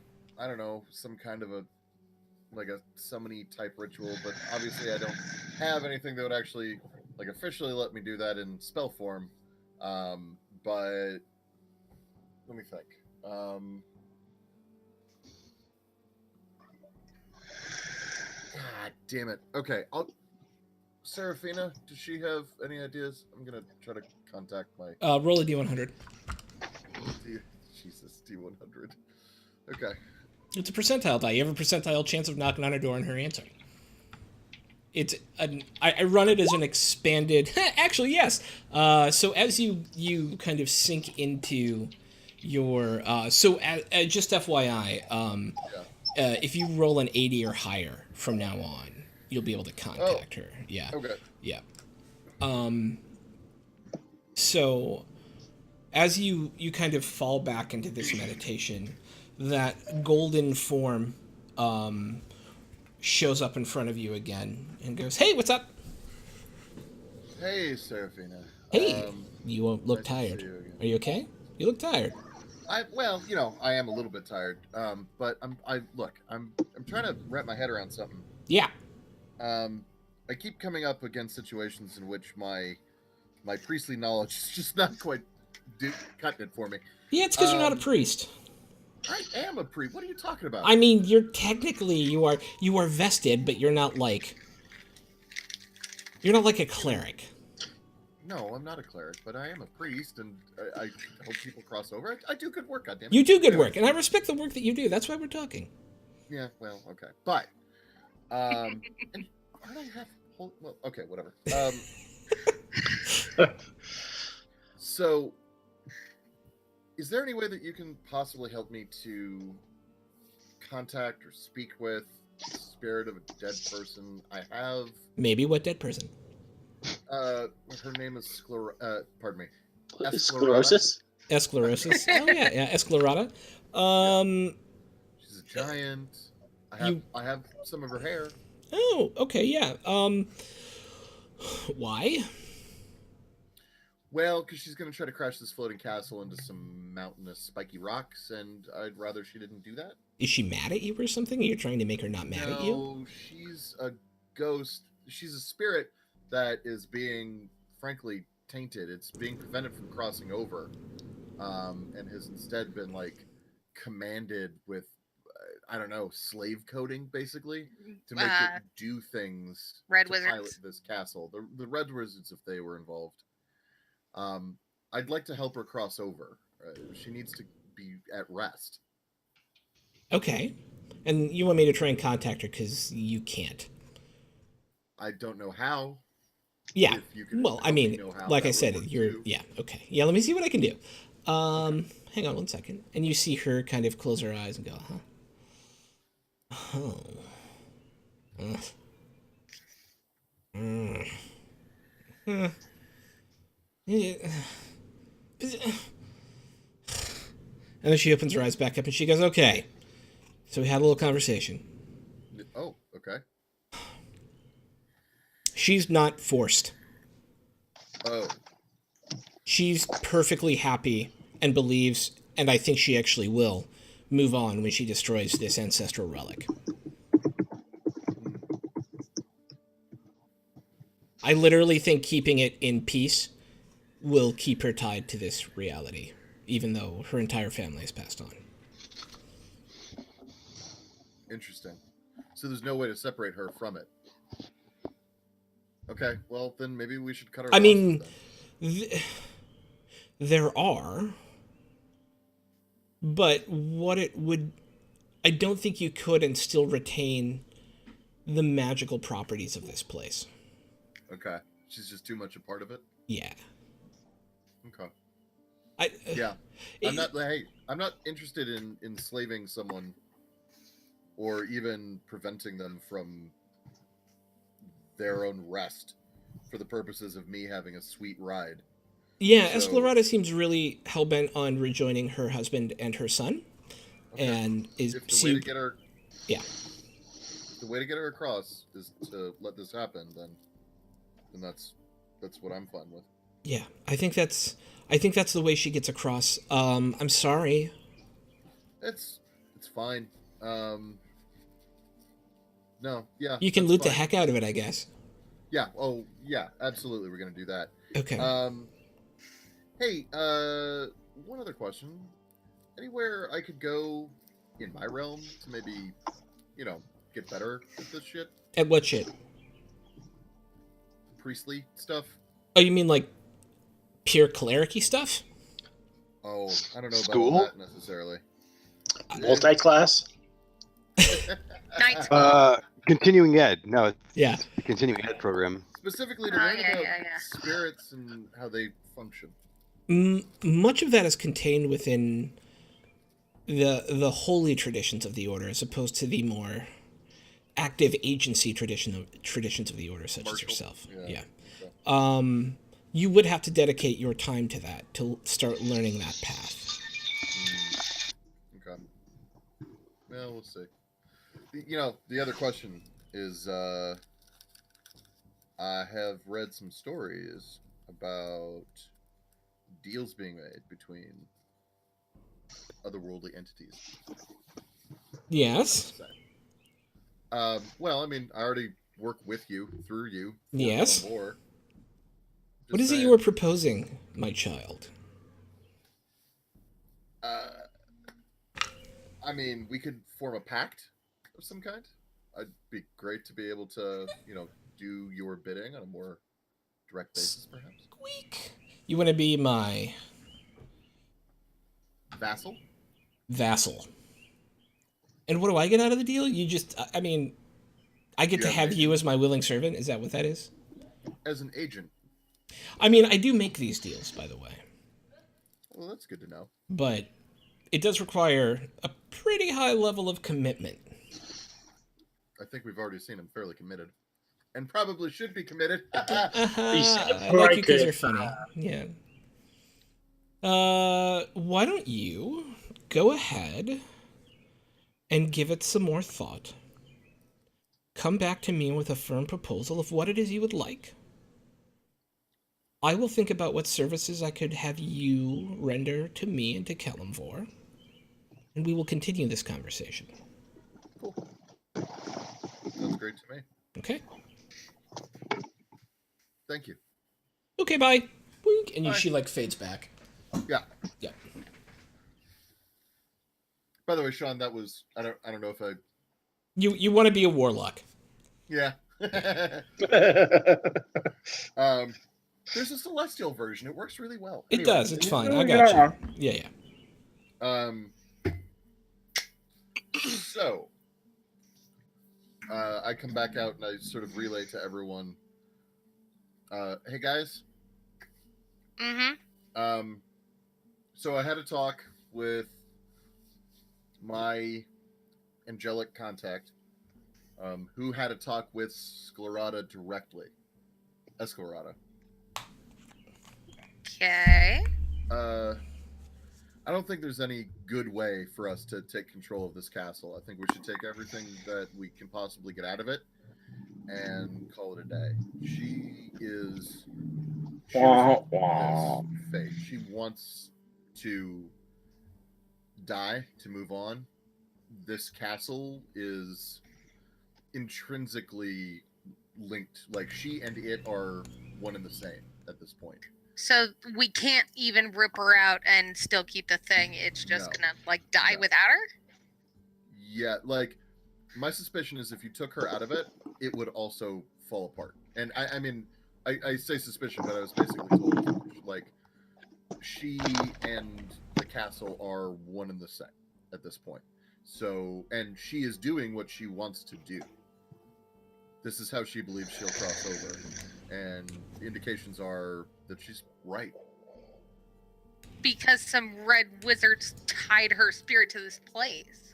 don't know, some kind of a summony type ritual, but obviously I don't have anything that would actually like officially let me do that in spell form. But let me think. God damn it. Okay, Seraphina, does she have any ideas? I'm gonna try to contact my Roll a d100. Jesus, D100. Okay. It's a percentile die. You have a percentile chance of knocking on a door and her answering. I run it as an expanded... Actually, yes. So as you kind of sink into your... just FYI, if you roll an 80 or higher from now on, you'll be able to contact her. Yeah. Okay. Yeah. So as you kind of fall back into this meditation, that golden form shows up in front of you again and goes, "Hey, what's up?" Hey, Seraphina. Hey, you look nice to tired. see you again. Are you okay? You look tired. I am a little bit tired. But I'm trying to wrap my head around something. Yeah. I keep coming up against situations in which my priestly knowledge is just not quite cutting it for me. Yeah, it's because you're not a priest. I am a priest. What are you talking about? I mean, you're technically you are vested, but you're not like a cleric. No, I'm not a cleric, but I am a priest, and I help people cross over. I do good work, goddammit. You do good Anyway. work, and I respect the work that you do. That's why we're talking. Yeah, well, okay, but and aren't I half? Well, okay, whatever. So, is there any way that you can possibly help me to contact or speak with the spirit of a dead person? I have. Maybe what dead person? Her name is pardon me. Sclerosis? Esclerosis. Oh yeah, Esclerata. She's a giant. You- I have some of her hair. Oh, okay, yeah. Why? Well, because she's going to try to crash this floating castle into some mountainous spiky rocks, and I'd rather she didn't do that. Is she mad at you or something? Are you trying to make her not mad at you? No, she's a ghost. She's a spirit that is being, frankly, tainted. It's being prevented from crossing over, and has instead been like commanded with, I don't know, slave coding, basically, to make it do things Red to Wizards. pilot this castle. The Red Wizards, if they were involved. I'd like to help her cross over. She needs to be at rest. Okay. And you want me to try and contact her because you can't. I don't know how. Yeah. If you can Well, I help me mean, know how, like that I would said, work you're. too. Yeah. Okay. Yeah. Let me see what I can do. Hang on one second, and you see her kind of close her eyes and go, "Huh." Oh. And then she opens her eyes back up and she goes, "Okay." So we had a little conversation. Oh, okay. She's not forced. Oh, She's perfectly happy and believes, and I think she actually will, move on when she destroys this ancestral relic. I literally think keeping it in peace will keep her tied to this reality, even though her entire family has passed on. interesting. So there's no way to separate her from it. Okay, well then maybe we should cut her. I mean, losses, there are, but what it would, I don't think you could and still retain the magical properties of this place. then. Okay, she's just too much a part of it. Yeah. Okay. I, Yeah, I'm not interested in enslaving someone or even preventing them from their own rest for the purposes of me having a sweet ride. Yeah, So- Esclerata seems really hell-bent on rejoining her husband and her son, Okay. and is If the way to get her, yeah. the way to get her across is to let this happen, then that's what I'm fine with. Yeah, I think that's the way she gets across. I'm sorry. It's fine. No, yeah. You can that's loot the fine. heck out of it, I guess. Yeah. Oh, yeah. Absolutely, we're gonna do that. Okay. Hey, one other question. Anywhere I could go in my realm to maybe, get better at this shit? At what shit? Priestly stuff? Oh, you mean like pure cleric-y stuff? Oh, I don't know School? about that necessarily. Multi-class? Night Continuing ed. No, it's Yeah. the continuing ed program. Specifically to Oh, learn yeah, about yeah, yeah. spirits and how they function. Much of that is contained within the holy traditions of the order, as opposed to the more active agency traditions of the order, such as Martial? yourself. Yeah. Yeah. You would have to dedicate your time to that to start learning that path. Okay. Well, we'll see. The other question is, I have read some stories about deals being made between otherworldly entities. Yes. Well, I mean, I already work with you, through you. for Yes. Dawn War. What Just is it you saying. were proposing, my child? I mean, we could form a pact of some kind. It'd be great to be able to, do your bidding on a more direct basis, perhaps. Squeak. You want to be my Vassal? vassal. And what do I get out of the deal? You just, I mean, I get You to have an have you agent? as my willing servant? Is that what that is? As an agent. I mean, I do make these deals, by the way. Well, that's good to know. But it does require a pretty high level of commitment. I think we've already seen him fairly committed. And probably should be committed. I like you because you're funny. Yeah. Why don't you go ahead and give it some more thought. Come back to me with a firm proposal of what it is you would like. I will think about what services I could have you render to me and to Kellamvor, and we will continue this conversation. Cool. Sounds great to me. Okay? Thank you. Okay, bye. Boink. And Bye. she, like, fades back. Yeah. Yeah. By the way, Sean, that was I don't know if I You want to be a warlock. Yeah. There's a celestial version. It works really well. It does. It's fine. I Oh, got you. Yeah, yeah. So I come back out and I sort of relay to everyone. Hey guys. Mm-hmm. So I had a talk with my angelic contact, who had a talk with Sclerata directly. Esclerata. Okay. I don't think there's any good way for us to take control of this castle. I think we should take everything that we can possibly get out of it and call it a day. She is this fate. She wants to die to move on. This castle is intrinsically linked. Like, she and it are one and the same at this point. So we can't even rip her out and still keep the thing. It's just No. gonna like die No. without her. Yeah, like, my suspicion is if you took her out of it, it would also fall apart. And I mean, I say suspicion, but I was basically told as much. Like, she and the castle are one and the same at this point. So, and she is doing what she wants to do. This is how she believes she'll cross over. And the indications are that she's right. Because some red wizards tied her spirit to this place.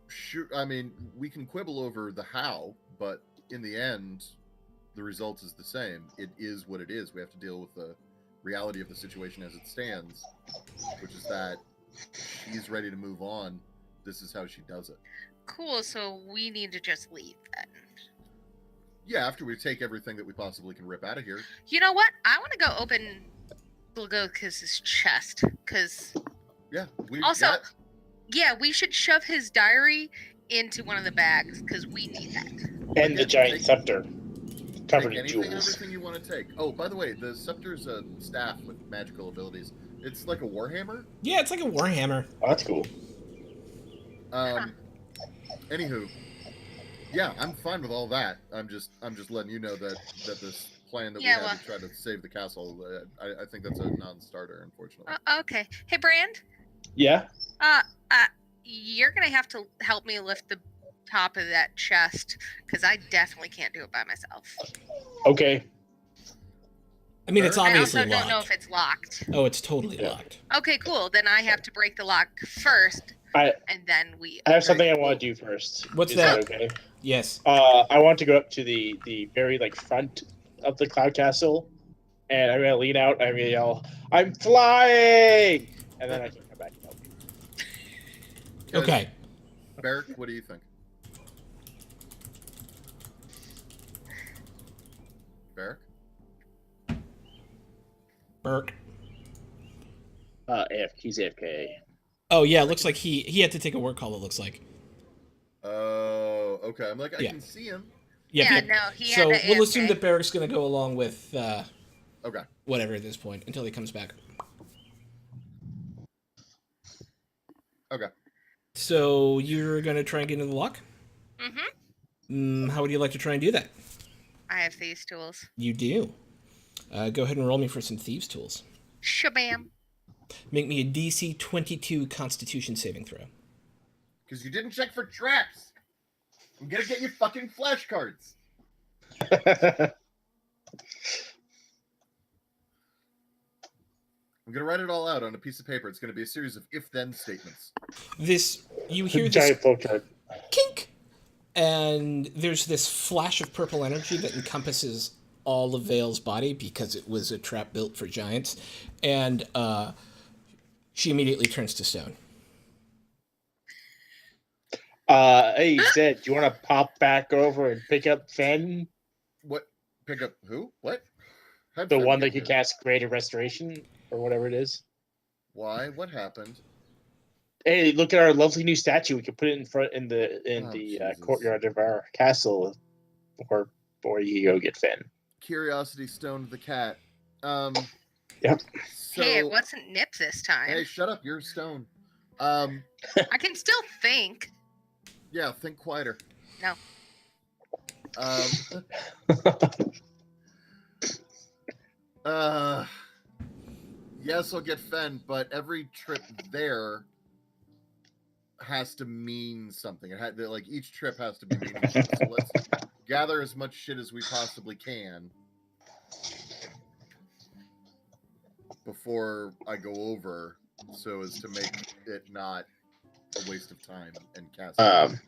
Sure, I mean, we can quibble over the how, but in the end, the result is the same. It is what it is. We have to deal with the reality of the situation as it stands, which is that she's ready to move on. This is how she does it. Cool, so we need to just leave then. Yeah, after we take everything that we possibly can rip out of here. You know what? I want to go open Bulgokis' chest, because Yeah, we also, yeah, we should shove his diary into one of the bags, because we need that. And the giant scepter covered take in anything, jewels. everything you want to take. Oh, by the way, the scepter's a staff with magical abilities. It's like a warhammer. Yeah, it's like a warhammer. Oh, that's cool. Anywho, yeah, I'm fine with all that. I'm just letting you know that this plan that we had to try to save the castle, I think that's a non-starter, unfortunately. Okay. Hey, Brand? Yeah? You're going to have to help me lift the top of that chest, because I definitely can't do it by myself. Okay. I mean, it's I obviously also locked. don't know if it's locked. Oh, it's totally locked. Okay, cool. Then I have to break the lock first, and then we... I have something I want to do first. What's Is that? Okay. Yes. I want to go up to the very front of the cloud castle, and I'm gonna lean out. I'm gonna yell, "I'm flying!" And then I can come back and help you. Okay. Barrick, what do you think? Barrick? Burke. He's AFK. Oh, yeah, it looks like he had to take a work call, it looks like. Oh, okay. I'm like, I Yeah. can see him. Yeah, no, he so had to we'll assume AFK. that Barrick's going to go along with Okay. whatever at this point until he comes back. Okay. So you're going to try and get into the lock? Mm-hmm. How would you like to try and do that? I have these tools. You do. Go ahead and roll me for some thieves' tools. Shabam. Make me a DC 22 Constitution saving throw. Because you didn't check for traps. I'm gonna get you fucking flashcards. I'm gonna write it all out on a piece of paper. It's gonna be a series of if-then statements. You hear this Giant flowchart. kink, and there's this flash of purple energy that encompasses all of Vale's body because it was a trap built for giants, and she immediately turns to stone. Hey, Zed, do you want to pop back over and pick up Fen? What? Pick up who? What? How'd The Fenn one get that can here? cast Greater Restoration, or whatever it is. Why? What happened? Hey, look at our lovely new statue. We can put it in front in the Jesus. courtyard of our castle, or you go get Fen. Curiosity stoned the cat. Yep. So, Hey, it wasn't Nip this time. hey, shut up. You're stone. I can still think. Yeah, think quieter. No. Yes, I'll get Fen, but every trip there has to mean something. Like each trip has to be meaningful. So let's gather as much shit as we possibly can before I go over, so as to make it not a waste of time and casting.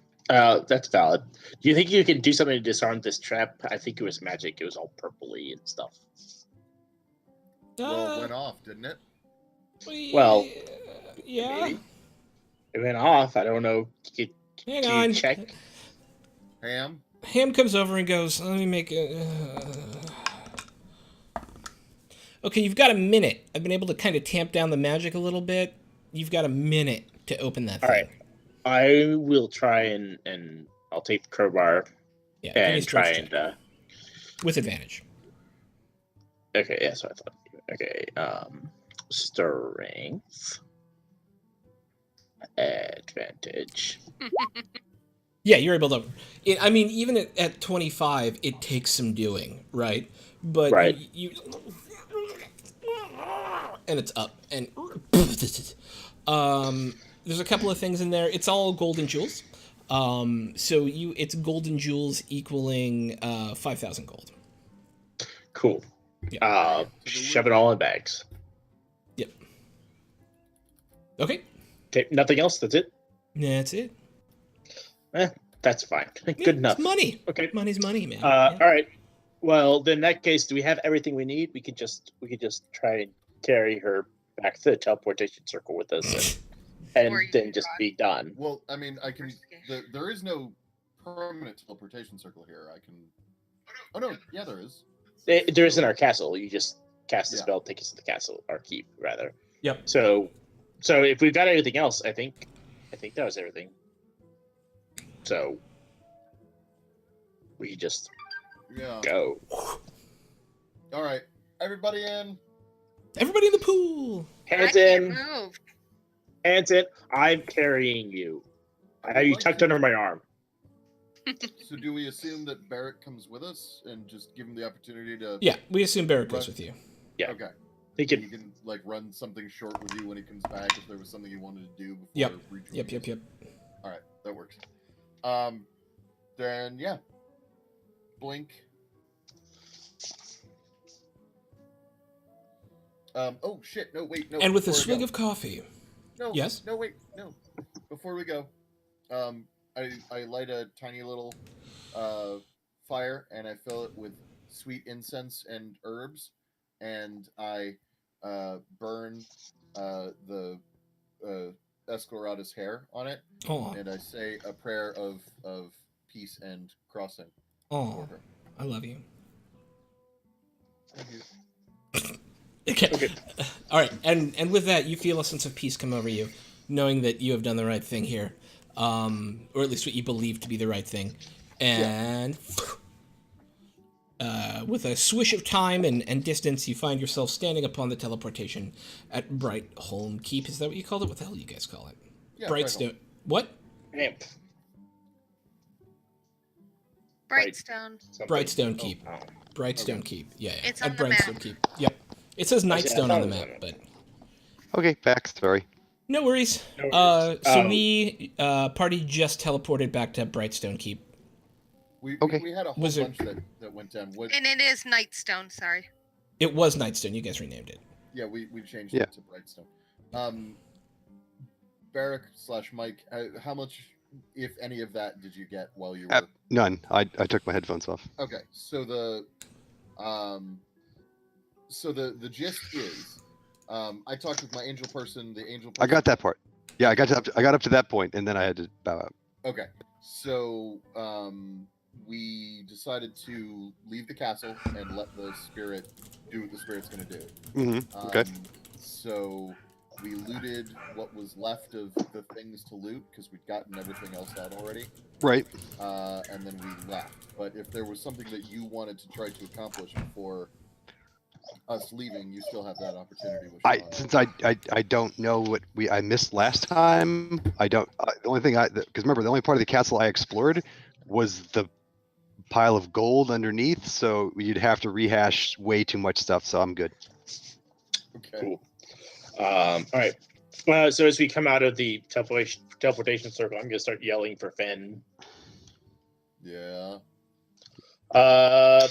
That's valid. Do you think you can do something to disarm this trap? I think it was magic. It was all purpley and stuff. Well, it went off, didn't it? Well, yeah. maybe. It went off. I don't know. Hang Can on. you check? Ham? Ham comes over and goes, let me make a... Okay, you've got a minute. I've been able to kind of tamp down the magic a little bit. You've got a minute to open that thing. All right. I will try and I'll take the crowbar Yeah, give me a and try strength and... check. With advantage. Okay, yeah, so I thought... Okay, strength... Advantage. Yeah, you're able to... I mean, even at 25, it takes some doing, right? But Right. you and it's up. And there's a couple of things in there. It's all golden jewels. So it's golden jewels equaling 5,000 gold. Cool. Yeah. Shove it all in bags. Yep. Okay. Okay, nothing else. That's it. That's it. That's fine. Yeah, Good enough. It's money. Okay. Money's money, man. All right. Well, then in that case, do we have everything we need? We could just try and carry her back to the teleportation circle with us, and Or you then can just drive. be done. Well, I mean, I can. There is no permanent teleportation circle here. I can. Oh no, yeah, there is. There is in our castle. You just cast the Yeah. spell, take us to the castle, our keep rather. Yep. So if we've got everything else, I think that was everything. So we just Yeah. go. All right, everybody in. Everybody in the pool. Hands I can't in. move. Hands in. I'm carrying you. I have you tucked under my arm. So do we assume that Barrett comes with us and just give him the opportunity to? Yeah, we assume Barrett goes Right. with you. Yeah. Okay. He He can. can like run something short with you when he comes back if there was something he wanted to do before. Yep. rejoining Yep. us. All right, that works. Then yeah. Blink. Oh shit! No, wait, no. And with a before we swig go. of coffee. No. Yes? No, wait, no. Before we go, I light a tiny little fire and I fill it with sweet incense and herbs, and I burn the Esclarada's hair on it, Oh, and I say a prayer of peace and crossing oh, for her. I love you. Thank you. Okay. All right, and with that, you feel a sense of peace come over you, knowing that you have done the right thing here, or at least what you believe to be the right thing, and with a swish of time and distance, you find yourself standing upon the teleportation at Brightholm Keep. Is that what you called it? What the hell do you guys call it? Yeah, Brightstone. What? Damn. Brightstone. something. Brightstone Keep. Oh. Brightstone Okay. Keep. Yeah. It's At on the Brightstone map. Keep. Yep. It says I Nightstone thought on it the was map, on it. but Okay, backstory. no worries. No worries. So we party just teleported back to Brightstone Keep. Okay. We had a whole Was there- bunch that went down. What? And it is Nightstone, sorry. It was Nightstone. You guys renamed it. Yeah, we changed Yeah. it to Brightstone. Barrack / Mike, how much, if any of that, did you get while you were? None. I took my headphones off. Okay, so the gist is, I talked with my angel person. The angel person. I got that part. Yeah, I got up to that point, and then I had to bow out. Okay, so we decided to leave the castle and let the spirit do what the spirit's going to do. Mm-hmm. Okay. So we looted what was left of the things to loot because we'd gotten everything else out already. Right. And then we left. But if there was something that you wanted to try to accomplish before us leaving, you still have that opportunity. Since I don't know what I missed last time. I don't. The only thing because remember, the only part of the castle I explored was the pile of gold underneath. So you'd have to rehash way too much stuff. So I'm good. Okay. Cool. All right. So as we come out of the teleportation circle, I'm gonna start yelling for Finn. Yeah. I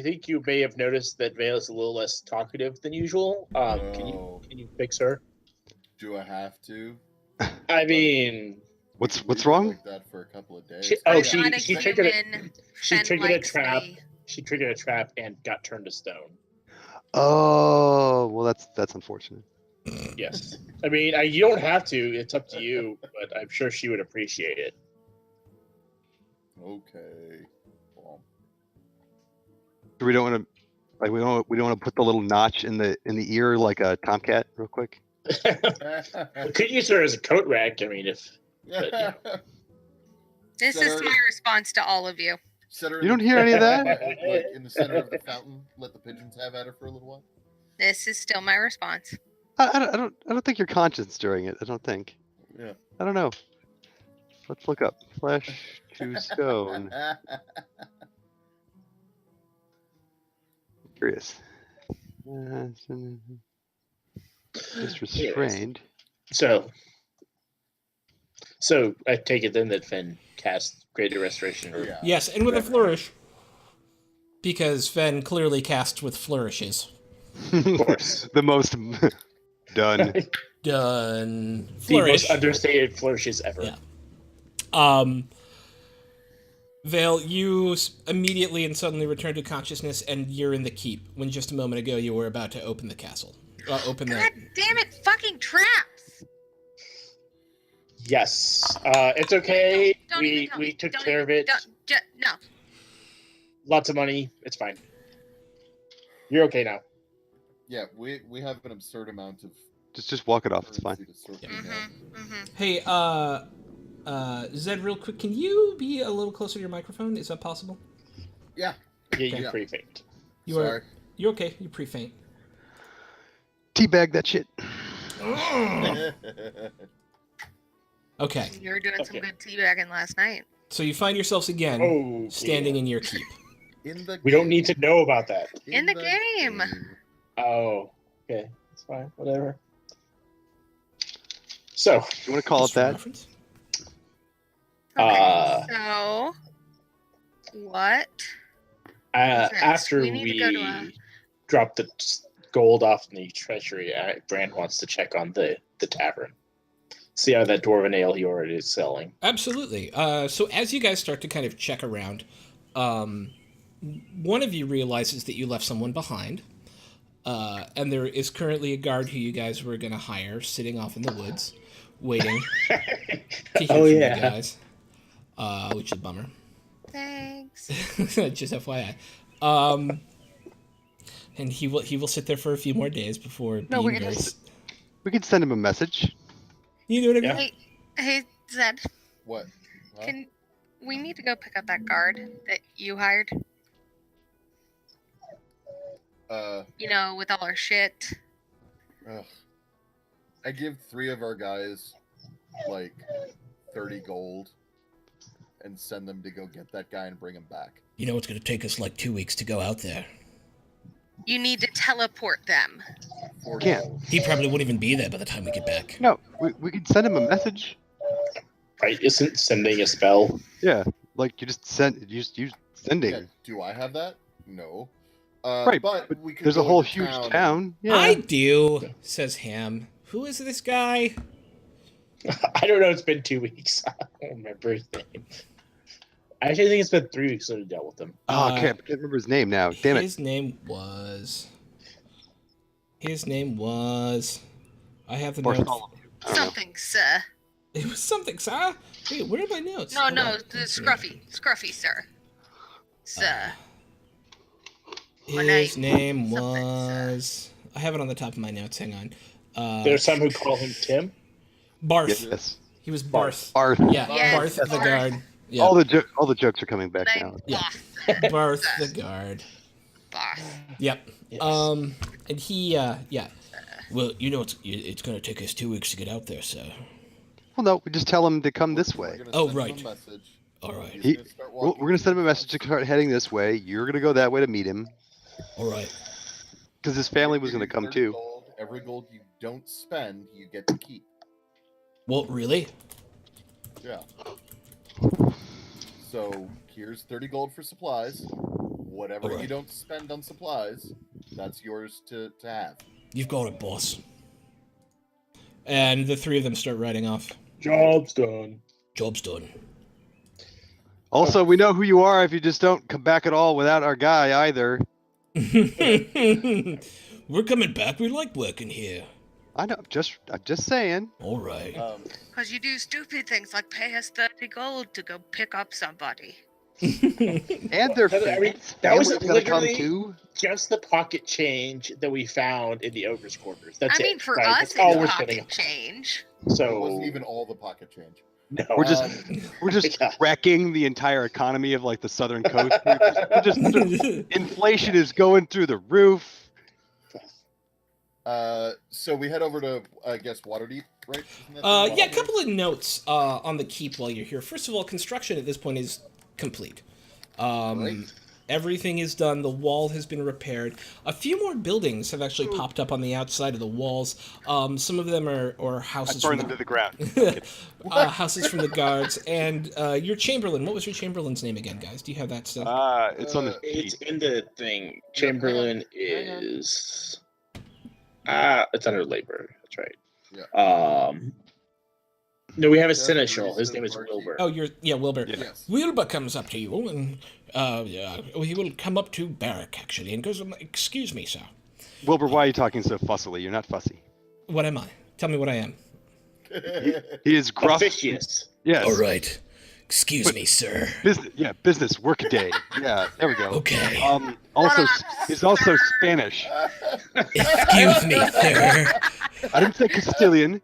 think you may have noticed that Vale is a little less talkative than usual. Can you fix her? Do I have to? I mean, What's We did wrong? like that for a couple of days. She I'm triggered not a she triggered human. she Fen triggered a likes trap. me. She triggered a trap and got turned to stone. Oh, well, that's unfortunate. Yes. I mean, you don't have to. It's up to you. But I'm sure she would appreciate it. Okay. Well, We don't want to, like, we don't want to put the little notch in the ear like a tomcat, real quick. We could use her as a coat rack. I mean, if but, you know. This Set is her- my response to all of you. Set her You in don't the- hear any of that? like in the center of the fountain. Let the pigeons have at her for a little while. This is still my response. I don't think you're conscious during it. I don't think. Yeah. I don't know. Let's look up flesh to stone. Curious. Just restrained. So I take it then that Finn cast Greater Restoration. Or Yeah. Yes, and with a Whatever. flourish. Because Fen clearly casts with flourishes. Of course. The most done. Done. The Flourish. most understated flourishes ever. Yeah. Vale, you immediately and suddenly return to consciousness, and you're in the keep, when just a moment ago you were about to open the castle. Open the... God damn it, fucking traps! Yes. It's okay. Don't even tell We me. took Don't care even- of it. No. Lots of money. It's fine. You're okay now. Yeah, we have an absurd amount of Just walk it off. It's fine. currency to sort through Mm-hmm. now. Hey, Zed, real quick, can you be a little closer to your microphone? Is that possible? Yeah. Yeah, Okay. you're pretty faint. Sorry. You're okay. You're pre-faint. Teabag that shit. Okay, You were doing some Okay. good teabagging last night. so you find yourselves again Oh, standing yeah. in your keep. In the We don't need to know about that. In the game. Oh, okay. It's fine. Whatever. So, You want to call it Just for that? reference. Okay, so what? after We need to go to a- drop the gold off in the treasury, Brand wants to check on the tavern. See how that dwarven ale he already is selling. Absolutely. So as you guys start to kind of check around, one of you realizes that you left someone behind, and there is currently a guard who you guys were going to hire sitting off in the woods, waiting to hear from you guys, which is a bummer. Thanks. Just FYI. And he will sit there for a few more days before No, being we can very... we can send him a message. You know what I mean? Yeah. Hey, Zed, What? Huh? we need to go pick up that guard that you hired? You know, with all our shit. Ugh. I give 3 of our guys like 30 gold, and send them to go get that guy and bring him back. You know, it's going to take us like 2 weeks to go out there. You need to teleport them. Can't. He probably won't even be there by the time we get back. No, we could send him a message. Right? Isn't sending a spell? Yeah, like you just sending. Yeah, do I have that? No. Right, but we could There's go a whole into huge town. town. Yeah. I do, says Ham. Who is this guy? I don't know. It's been 2 weeks. I don't remember his name. I actually think it's been 3 weeks since I dealt with him. Oh, I can't remember his name now. Damn it. His name was. I have the notes. Bartholomew. I don't know. Something, sir. It was something, sir. Wait, where are my notes? No, Hold no, on. the scruffy, sir. Sir. My His name- name something, was. I have it on the top of my notes. Hang on. There's some who call him Tim. Barth. Yes. He was Barth. Barth. Yeah, Yes, Barth the Barth. guard. Yeah, All the jokes are coming back Name now. Yeah. Boss. Barth the guard. Boss. Yep. Yes. And he, yeah. Well, you know, it's going to take us 2 weeks to get out there, so. Well, no, we just tell him to come this We're way. gonna Oh, send him a right. message. All right. He's He- gonna start We're walking going to send him a message to start heading this way. You're going to go that way to meet him All right. because his family was Give going to you come 30 too. gold. Every gold you don't spend, you get to keep. Well, really? Yeah. So here's 30 gold for supplies. Whatever Alright. you don't spend on supplies, that's yours to have. You've got it, boss. And the three of them start riding off. Job's done. Job's done. Also, we know who you are if you just don't come back at all without our guy either. We're coming back. We like working here. I know. I'm just saying. All right. Because you do stupid things like pay us 30 gold to go pick up somebody. And their I mean, family's that was gonna come literally- too. Just the pocket change that we found in the ogre's quarters. That's I it. mean, for right? us, That's all we're it's spending. pocket change. So It wasn't even all the pocket change. No. We're just Um, we're just Yeah. wrecking the entire economy of like the southern coast. We're just inflation is going through the roof. So we head over to, I guess, Waterdeep, right? Isn't that the Yeah, a Waterdeep? couple of notes on the keep while you're here. First of all, construction at this point is complete. Great. Everything is done. The wall has been repaired. A few more buildings have actually popped up on the outside of the walls. Some of them are I houses burned from them to the ground. houses from the guards. And your Chamberlain. What was your Chamberlain's name again, guys? Do you have that stuff? It's on the It's sheet. in the thing. Chamberlain Hang on. is. It's under labor. That's right. Yeah. No, we have a Jeff seneschal. His Reese name is of Wilbur. Oh, Wilbur. Yeah. Yes. Wilbur comes up to you and he will come up to Barrack actually and goes, "Excuse me, sir. Wilbur, why are you talking so fussily? You're not fussy. What am I? Tell me what I am." He is gruff. Officious. Yes. All right. Excuse me, sir. Business work day. Yeah, there we go. Okay. Also, he's also Spanish. Excuse me, sir. I didn't say Castilian.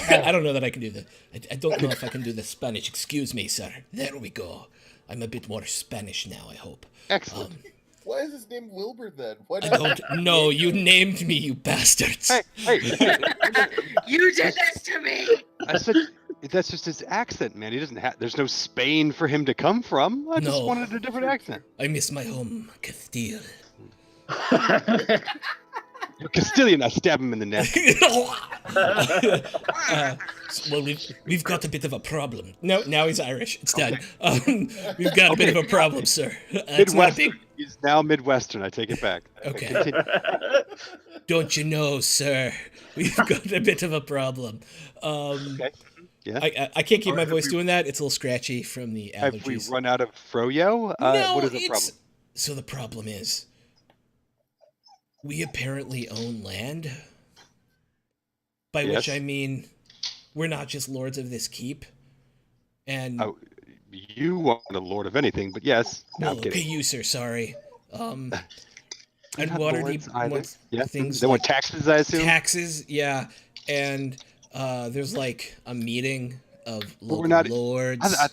I don't know that I can do that. I don't know if I can do the Spanish. Excuse me, sir. There we go. I'm a bit more Spanish now, I hope. Excellent. Why is his name Wilbur then? Why I not? don't know. You named me, you bastards. Hey, You did this to me! I said that's just his accent, man. He doesn't have. There's no Spain for him to come from. I just No. wanted a different accent. I miss my home, Castile. You're Castilian. I stab him in the neck. Well, we've got a bit of a problem. No, now he's Irish. It's done. We've got a bit of a problem, sir. It's not a big. He's now Midwestern. I take it back. Okay. Continue. Don't you know, sir? We've got a bit of a problem. Okay. Yeah. I can't keep Or my have voice we- doing that. It's a little scratchy from the Have we allergies. run out of froyo? No, what is the it's problem? so the problem is we apparently own land. By which Yes. I mean we're not just lords of this keep. And Oh, you aren't a lord of anything, but yes. No, well, I'm okay, kidding. you sir, sorry. And You're not Waterdeep lords either. wants Yeah. things They want like taxes, I assume. taxes, yeah. And there's like a meeting of But local we're not- lords. I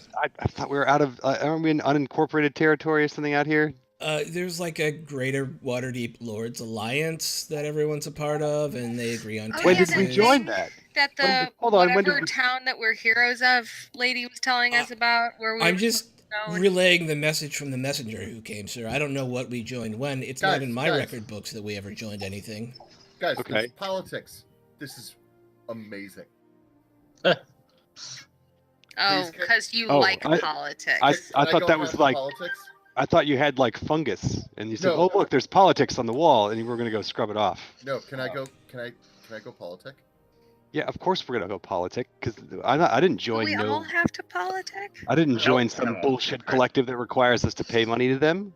thought we were out of. Aren't we in unincorporated territory or something out here? There's like a Greater Waterdeep Lords Alliance that everyone's a part of, and they agree on Oh, When yeah, taxes. did we that join thing that? that the Hold on, when whatever did we? town that we're heroes of lady was telling us about, where we I'm were just supposed to go. relaying the message from the messenger who came, sir. I don't know what we joined when. It's not in my Guys. record books that we ever joined anything. Guys, Okay. it's politics. This is amazing. Oh, Please, because you Oh, like I- politics. I Can thought go that was half like- politics. I thought you had like fungus, and you said, No. "Oh, look, there's politics on the wall," and you were gonna go scrub it off. No, can I go? Can I go politic? Yeah, of course we're gonna go politic because I didn't Do join we no. all have to politic? I didn't join Nope, some come on. bullshit collective that requires us to pay money to them.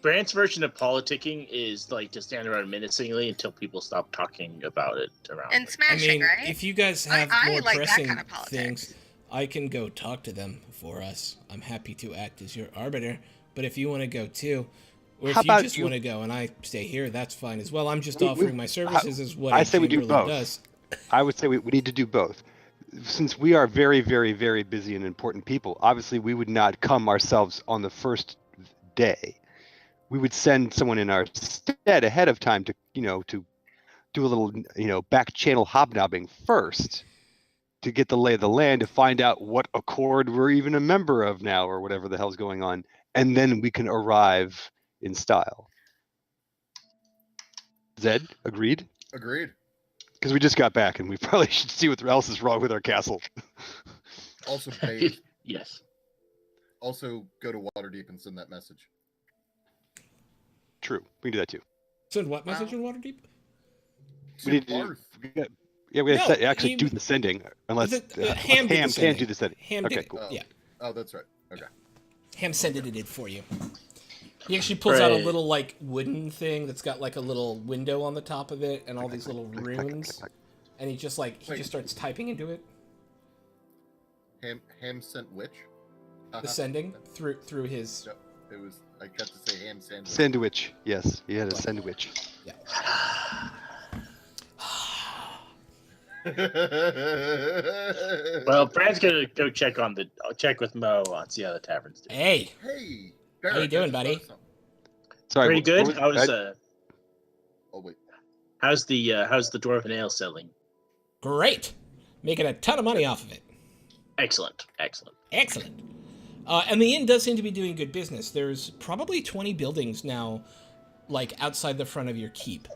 Brand's version of politicking is like to stand around menacingly until people stop talking about it around. And them. I smashing, mean, right? if you guys have I more like that pressing kind of politics. things, I can go talk to them for us. I'm happy to act as your arbiter. But if you want to go too, or if How you about just you- want to go and I stay here, that's fine as well. I'm just We- offering my services as what I a say we do chamberlain both. does. I would say we need to do both. Since we are very, very, very busy and important people, obviously we would not come ourselves on the first day. We would send someone in our stead ahead of time to, to do a little, back channel hobnobbing first to get the lay of the land, to find out what accord we're even a member of now or whatever the hell's going on. And then we can arrive in style. Zed, agreed? Agreed. Because we just got back and we probably should see what else is wrong with our castle. Also bathe. Yes. Also go to Waterdeep and send that message. True. We can do that too. Send what message in Waterdeep? We need to Barth. we No, have to actually he- do the sending. Unless Ham did the Ham sending. can't do the sending. Ham Okay, did it. cool. Yeah. Oh, that's right. Okay. Ham sended it for you. He actually pulls out a Right. little like wooden thing that's got like a little window on the top of it and all these little runes, and he just starts typing into it. Ham sent which? The sending through his. No, it was. I got to say ham sandwich. Sandwich. Yes, he had a sandwich. Yeah. Well, Brand's gonna go check with Mo on see how the tavern's doing. Hey, Hey, how you doing, buddy? Sorry. Pretty good. what was- Oh wait. How's the dwarven ale selling? great, making a ton of money off of it. Excellent. Excellent. And the inn does seem to be doing good business. There's probably 20 buildings now, like outside the front of your keep.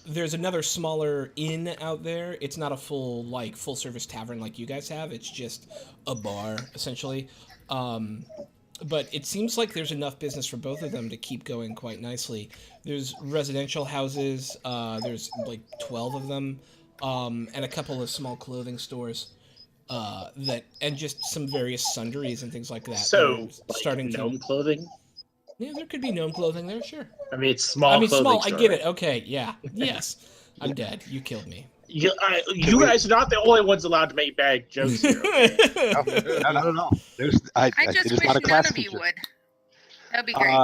There's another smaller inn out there. It's not a full service tavern like you guys have. It's just a bar essentially. But it seems like there's enough business for both of them to keep going quite nicely. There's residential houses. There's like 12 of them, and a couple of small clothing stores. And just some various sundries and things like that. So, that are starting gnome to. clothing. Yeah, there could be gnome clothing there, sure. I mean, it's small. I mean, clothing small. store, I get right? it. Okay, yeah, yes. I'm dead. You killed me. You guys are not the only ones allowed to make bad jokes here. Okay? No. I it just is wish not a none class of you feature. would. That'd be great.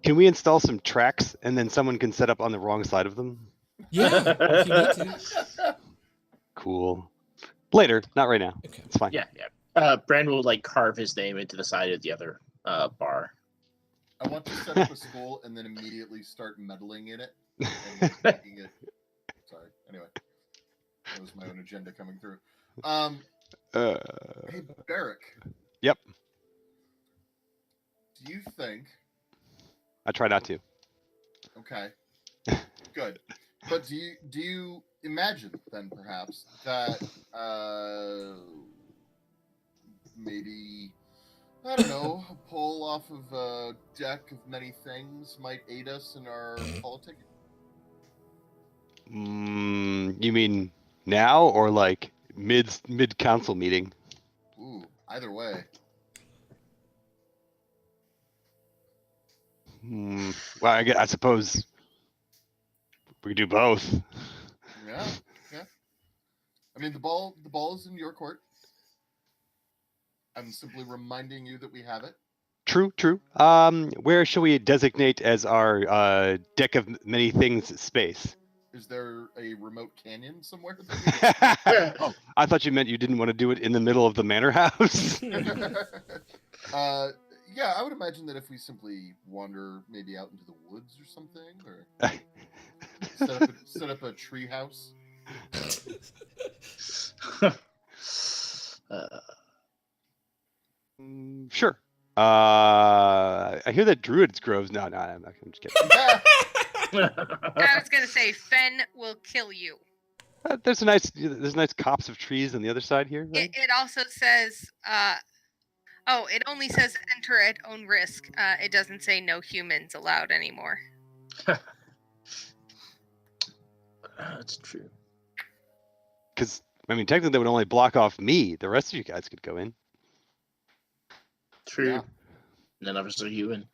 Can we install some tracks and then someone can set up on the wrong side of them? Yeah, if you need to. Cool. Later, not right now. Okay. It's fine. Yeah. Brand will carve his name into the side of the other bar. I want to set up a school and then immediately start meddling in it. And making it... Sorry. Anyway, that was my own agenda coming through. Hey, Barrick. Yep. Do you think? I try not to. Okay. Good. But do you imagine then perhaps that maybe, I don't know, a poll off of a deck of many things might aid us in our politic? You mean now or like mid council meeting? Ooh, either way. Well, I suppose we could do both. Yeah. I mean, the ball is in your court. I'm simply reminding you that we have it. True. Where shall we designate as our deck of many things space? Is there a remote canyon somewhere? Oh, I thought you meant you didn't want to do it in the middle of the manor house. Yeah, I would imagine that if we simply wander maybe out into the woods or something, or set up a tree house. Sure. I hear that Druid's Grove's. No, I'm just kidding. I was gonna say Fen will kill you. There's nice copse of trees on the other side here. Right? It also says, it only says enter at own risk. It doesn't say no humans allowed anymore. That's true. Because technically, they would only block off me. The rest of you guys could go in. True. Yeah. None of us are human.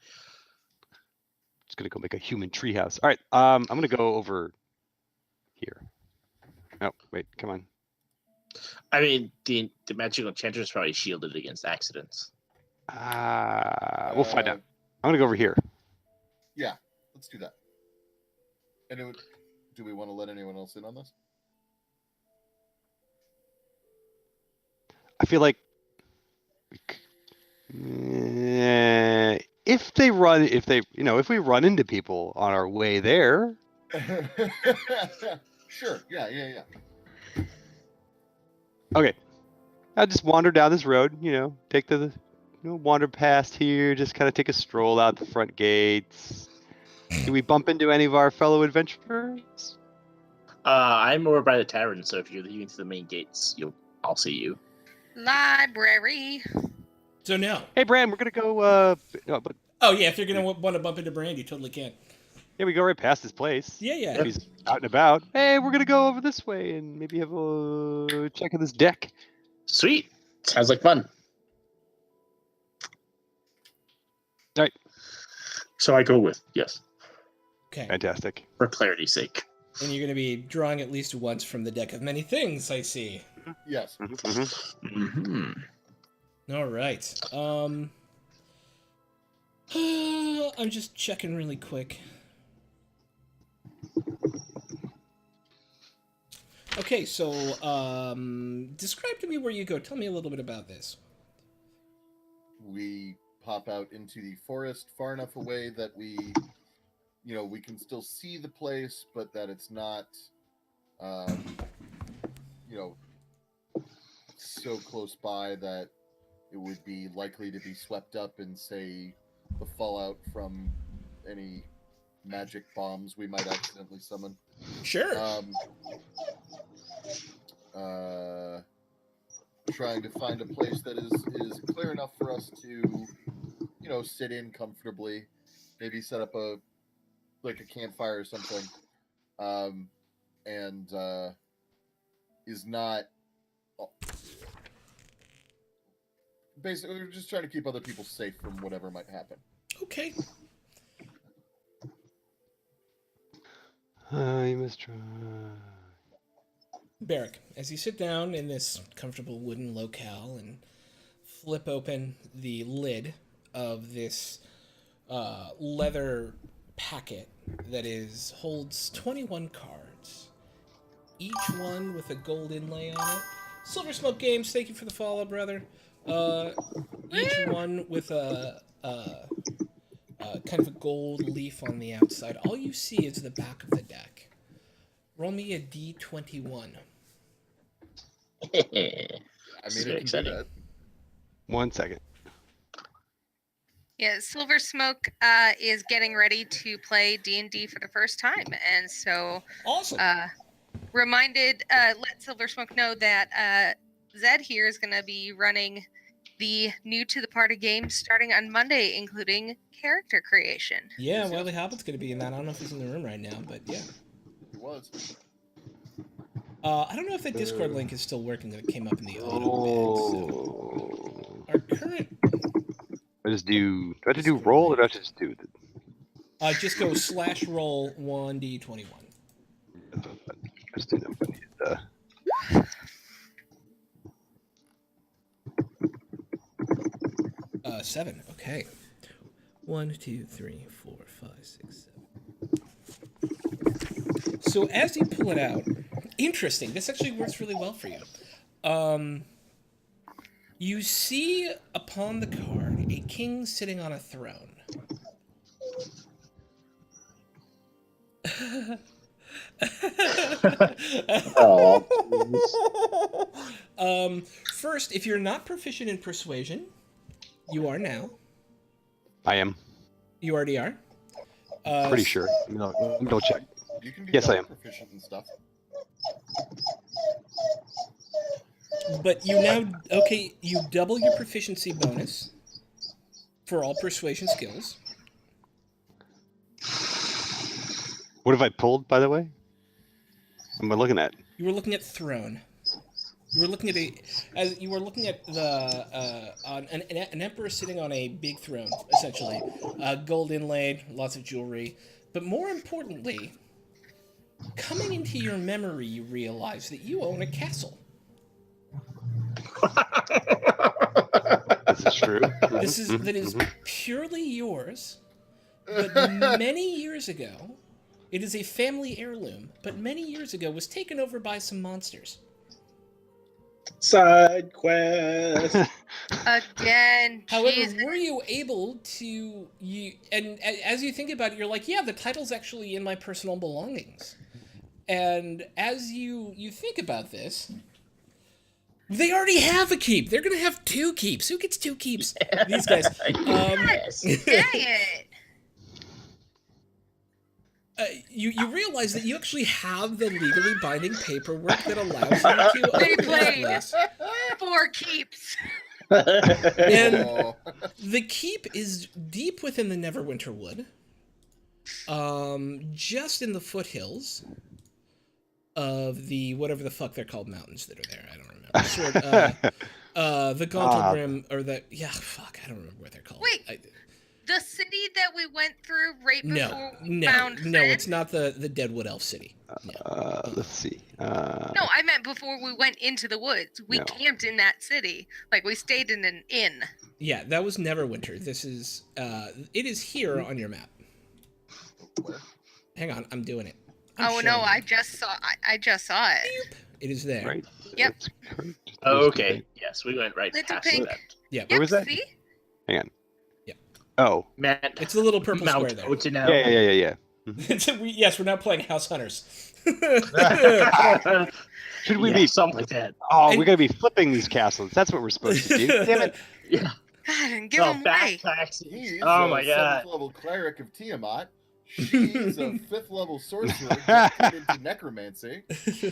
Just gonna go make a human treehouse. All right. I'm gonna go over here. Oh, wait, come on. I mean, the magical enchanter is probably shielded against accidents. We'll find out. I'm gonna go over here. Yeah, let's do that. And do we want to let anyone else in on this? I feel like if we run into people on our way there. Sure. Yeah. Okay. I'll just wander down this road, take wander past here, just kind of take a stroll out the front gates. Do we bump into any of our fellow adventurers? I'm over by the tavern, so if you're leaving to the main gates, I'll see you. Library. So no. Hey, Bran, we're gonna go. Oh yeah, if you're gonna want to bump into Brand, you totally can. Yeah, we go right past his place. Yeah. If he's out and about. Hey, we're gonna go over this way and maybe have a check of this deck. Sweet. Sounds like fun. All right. So I go with yes. Okay. Fantastic. For clarity's sake. And you're going to be drawing at least once from the deck of many things, I see. Yes. Mm-hmm. All right. I'm just checking really quick. Okay, so describe to me where you go. Tell me a little bit about this. We pop out into the forest far enough away that we can still see the place, but that it's not, so close by that it would be likely to be swept up in, say, the fallout from any magic bombs we might accidentally summon. Sure. Trying to find a place that is clear enough for us to, sit in comfortably, maybe set up a campfire or something, and is not. Basically, we're just trying to keep other people safe from whatever might happen. Okay. You must try. Barrick, as you sit down in this comfortable wooden locale and flip open the lid of this leather packet that holds 21 cards, each one with a gold inlay on it. Silver Smoke Games, thank you for the follow, brother. Each one with a kind of a gold leaf on the outside. All you see is the back of the deck. Roll me a D21. I mean, it can exciting. do that. 1 second. Yeah, Silver Smoke is getting ready to play D&D for the first time, and so Awesome. let Silver Smoke know that Zed here is going to be running the new to the party game starting on Monday, including character creation. Yeah, Wiley Hobbit's going to be in that. I don't know if he's in the room right now, but yeah. He was. I don't know if that Discord link is still working. That it came up in the auto bid. So. Our current. Do I have to do roll or do I just do it? Just go /roll 1d21. I just didn't know if I needed 7. Okay. 1, 2, 3, 4, 5, 6, 7. So as you pull it out, interesting. This actually works really well for you. You see upon the card a king sitting on a throne. First, if you're not proficient in persuasion, you are now. I am You already are. pretty sure. Let me double check. You can be Yes, I double am. proficient and stuff. But you you double your proficiency bonus for all persuasion skills. What have I pulled, by the way? What am I looking at? You were looking at throne. You were looking at an emperor sitting on a big throne, essentially, gold inlaid, lots of jewelry. But more importantly, coming into your memory, you realize that you own a castle. This is true. That is purely yours. But many years ago, it is a family heirloom. But many years ago, was taken over by some monsters. Side quest. Again. However, Jesus. were you able to as you think about it, you're like, yeah, the title's actually in my personal belongings. And as you think about this, they already have a keep. They're gonna have 2 keeps. Who gets 2 keeps? These guys. Yes. Dang it. You realize that you actually have the legally binding paperwork that allows you to They own played. this. 4 keeps. And Oh. the keep is deep within the Neverwinter Wood, just in the foothills of the whatever the fuck they're called mountains that are there. I don't remember. The Gauntlgrim, or the I don't remember what they're called. Wait. The city that we went through right before we found no, Fen? it's not the Deadwood Elf City. No. Let's see. No, I meant before we went into the woods. We camped in that city. Like, we stayed in an inn. Yeah, that was Neverwinter. This is, it is here on your map. Hang on, I'm doing it. I just saw it. It is there. Right. Yep. Okay. Yes, we went right Little past pink. that. Yeah. Where was that? See? Hang on. Yeah. Oh. Man, It's the little purple Mount square there. Otinel. Yeah. Yes, we're now playing House Hunters. Should we Yeah, be? something like that? Oh, we're gonna be flipping these castles. That's what we're supposed to do. Damn it! Yeah. God, and give them away. He's Oh a my god. 7th level cleric of Tiamat. She's a 5th level sorcerer just turned into necromancy.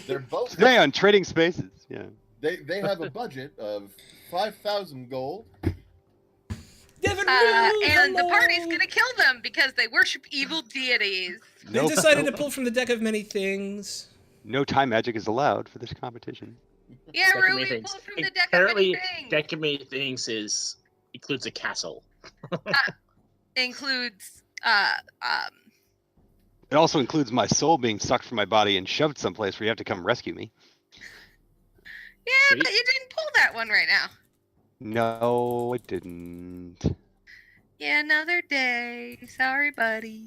They're both. Stay on trading spaces. Yeah. They have a budget of 5,000 gold. And the party's gonna kill them because they worship evil deities. They decided to pull from the deck of many things. No time magic is allowed for this competition. Yeah, Deck of many Ruby things. pulled from the deck of Apparently, many things. Deck of many things includes a castle. Includes It also includes my soul being sucked from my body and shoved someplace where you have to come rescue me. yeah, Sweet. but you didn't pull that one right now. No, it didn't. Yeah, another day. Sorry, buddy.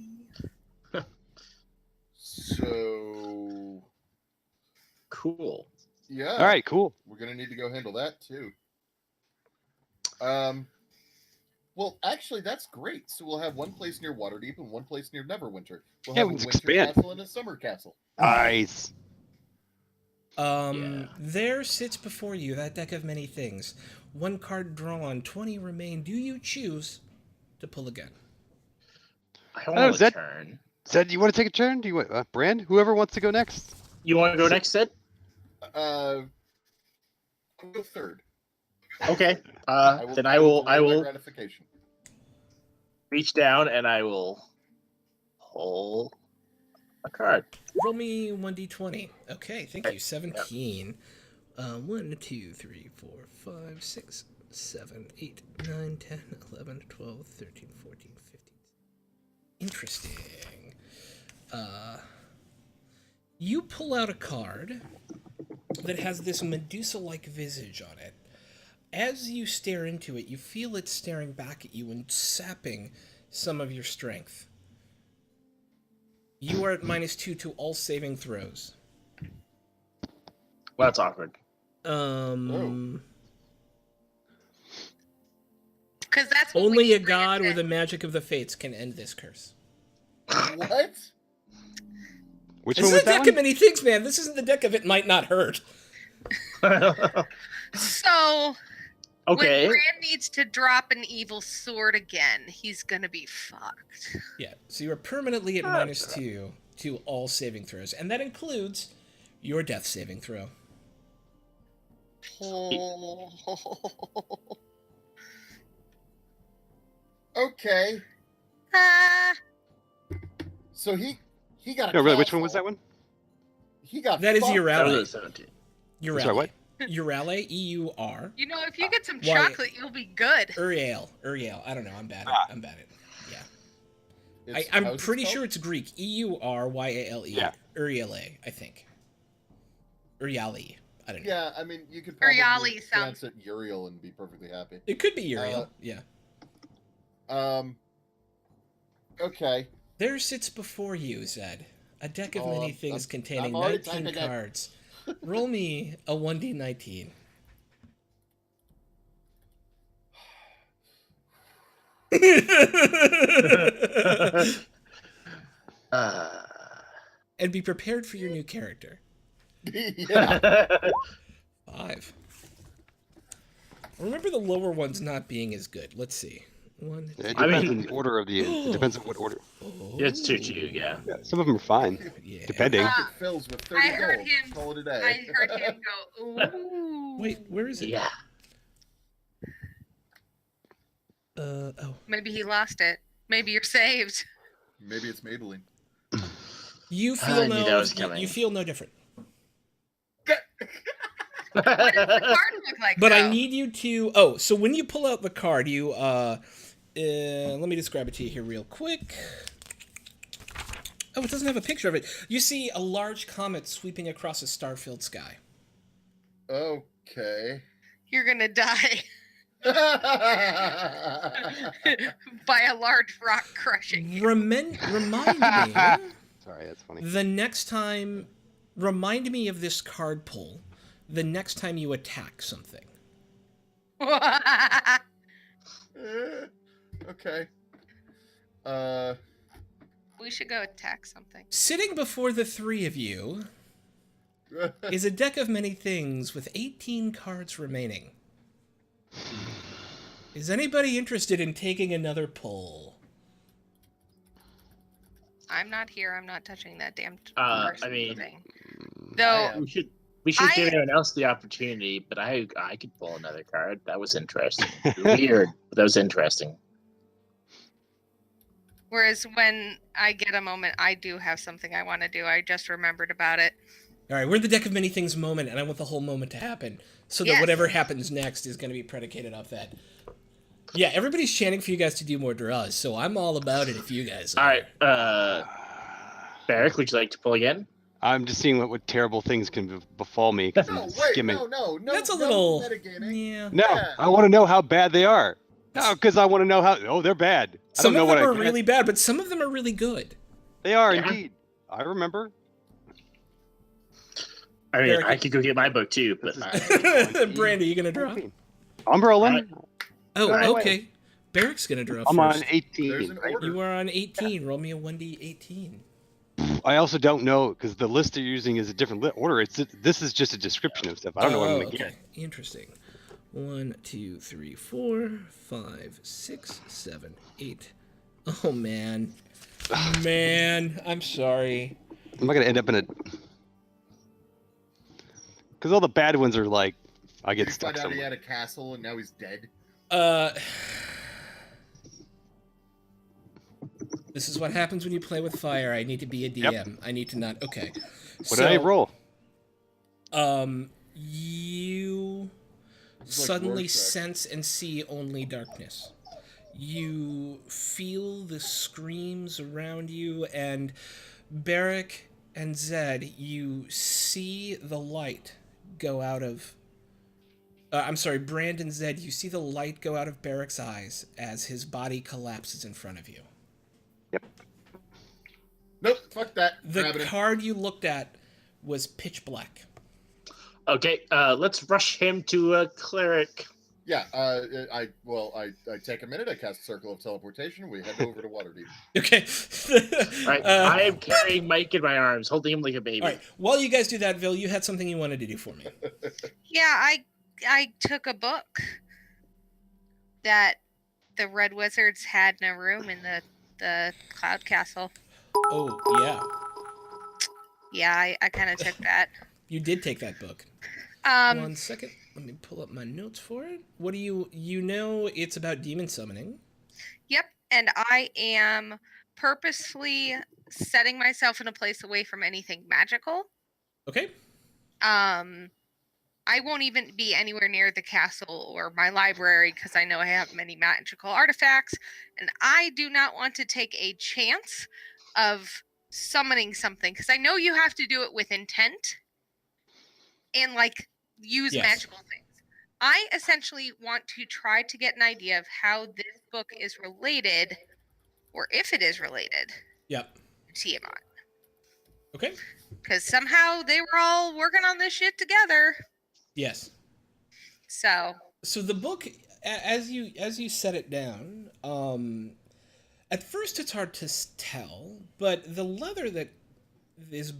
So Cool. yeah. All right, cool. We're gonna need to go handle that too. Well, actually, that's great. So we'll have one place near Waterdeep and one place near Neverwinter. We'll Yeah, have we a can winter expand. castle and a summer castle. Nice. Yeah. There sits before you that deck of many things. 1 card drawn, 20 remain. Do you choose to pull again? I want Zed. to turn. Zed, you want to take a turn? Do you want Brand? Whoever wants to go next. You want to go next, Sid? I'll go third. Okay. Then I delay will my gratification. reach down and I will pull a card. Roll me 1d20. Okay, thank you. 17. 1, 2, 3, 4, 5, 6, 7, 8, 9, 10, 11, 12, 13, 14, 15. Interesting. You pull out a card that has this Medusa-like visage on it. As you stare into it, you feel it staring back at you and sapping some of your strength. You are at -2 to all saving throws. Well, that's awkward. Because that's what we Only need a for god or Infant. the magic of the fates can end this curse. What? Which This one is was a that deck one? of many things, man. This isn't the deck of it might not hurt. So Okay. when Bran needs to drop an evil sword again, he's gonna be fucked. Yeah, so you are permanently at -2 to all saving throws, and that includes your death saving throw. Oh. Okay. Ah. So he got a No, really, which one was castle. that one? He got That is fucked. That Urale. was a 17. Urale. Sorry, what? Urale, E-U-R. You know, if you get some Why- chocolate, you'll be good. Uriel. I don't know, I'm bad at Ah. I'm bad at it. Yeah. It's- I'm how's it pretty spelled? sure it's Greek. E-U-R-Y-A-L-E. Yeah. Uriale, I think. Uriale. I don't know. Yeah, I mean, you could probably Uriale pronounce it Uriel and be perfectly happy. It could be Uriel, yeah. Okay. There sits before you, Zed, a deck of many things containing I'm already 19 typing it. cards. Roll me a 1d19. And be prepared for your new character. Yeah. 5. Remember the lower ones not being as good. Let's see. 1. It I depends mean- on the order of the. It depends on what order. It's true, yeah. Yeah, some of them are fine, Yeah. depending. It fills with 30 I heard gold. him- Call it a I day. heard him go, ooh. Wait, where is it? Yeah. Oh. Maybe he lost it. Maybe you're saved. Maybe it's Maybelline. You I feel knew no. that was You coming. feel no different. What does the card look like? But I though? need you to. Oh, so when you pull out the card, you let me describe it to you here real quick. Oh, it doesn't have a picture of it. You see a large comet sweeping across a star-filled sky. Okay. You're gonna die by a large rock crushing you. Remind me. Sorry, that's funny. The next time, remind me of this card pull. The next time you attack something. Okay. We should go attack something. Sitting before the three of you is a deck of many things with 18 cards remaining. Is anybody interested in taking another pull? I'm not here. I'm not touching that damn I person mean- thing. I Though am. We should I- give anyone else the opportunity, but I could pull another card. That was interesting. Weird, but that was interesting. Whereas when I get a moment, I do have something I want to do. I just remembered about it. All right, we're in the deck of many things moment, and I want the whole moment to happen, so that Yes. whatever happens next is going to be predicated off that. Yeah, everybody's chanting for you guys to do more draws, so I'm all about it if you guys are. All right, Barrick, would you like to pull again? I'm just seeing what terrible things can befall me. 'Cause No, I'm wait, skimming. no. That's a no little. metagaming. Yeah. No, Yeah. I want to know how bad they are. No, because I want to know how. Oh, they're bad. I Some don't know of what them I are get. really bad, but some of them are really good. They are Yeah. indeed. I remember. I mean, Barrick- I could go get my book too, but Brandy, you gonna draw? I'm rolling. Oh, Alright. okay. Barrick's gonna draw I'm first. on There's 18. an order. You are on 18. Roll me a 1d18. I also don't know because the list you're using is a different order. This is just a description of stuff. I don't know what I'm gonna get. Interesting. 1, 2, 3, 4, 5, 6, 7, 8. Oh man. Man, I'm sorry. Am I gonna end up in a? Because all the bad ones are like, I get You stuck find out he somewhere. had a castle and now he's dead. This is what happens when you play with fire. I need to be a DM. Yep. I need to not. Okay. What did I roll? You It's like suddenly Rorschach. sense and see only darkness. You feel the screams around you, and Barrick and Zed, you see the light go out of. I'm sorry, Brandon Zed, you see the light go out of Barrick's eyes as his body collapses in front of you. Nope, fuck that. The Grabbing it. card you looked at was pitch black. okay. Let's rush him to a cleric. Yeah, I take a minute. I cast Circle of Teleportation. We head over to Waterdeep. Okay. All right, I am carrying Mike in my arms, holding him like a baby. All right. While you guys do that, Vil, you had something you wanted to do for me. Yeah, I took a book that the Red Wizards had in a room in the Cloud Castle. Oh, yeah. Yeah, I kind of took that. You did take that book. Um, 1 second. Let me pull up my notes for it. What do you know it's about demon summoning? Yep, and I am purposefully setting myself in a place away from anything magical. Okay. I won't even be anywhere near the castle or my library because I know I have many magical artifacts, and I do not want to take a chance of summoning something because I know you have to do it with intent and like use Yes. magical things. I essentially want to try to get an idea of how this book is related, or if it is related, Yep. to Tiamat. Okay. Because somehow they were all working on this shit together. Yes. So So the book, as you set it down, at first it's hard to tell, but the leather that this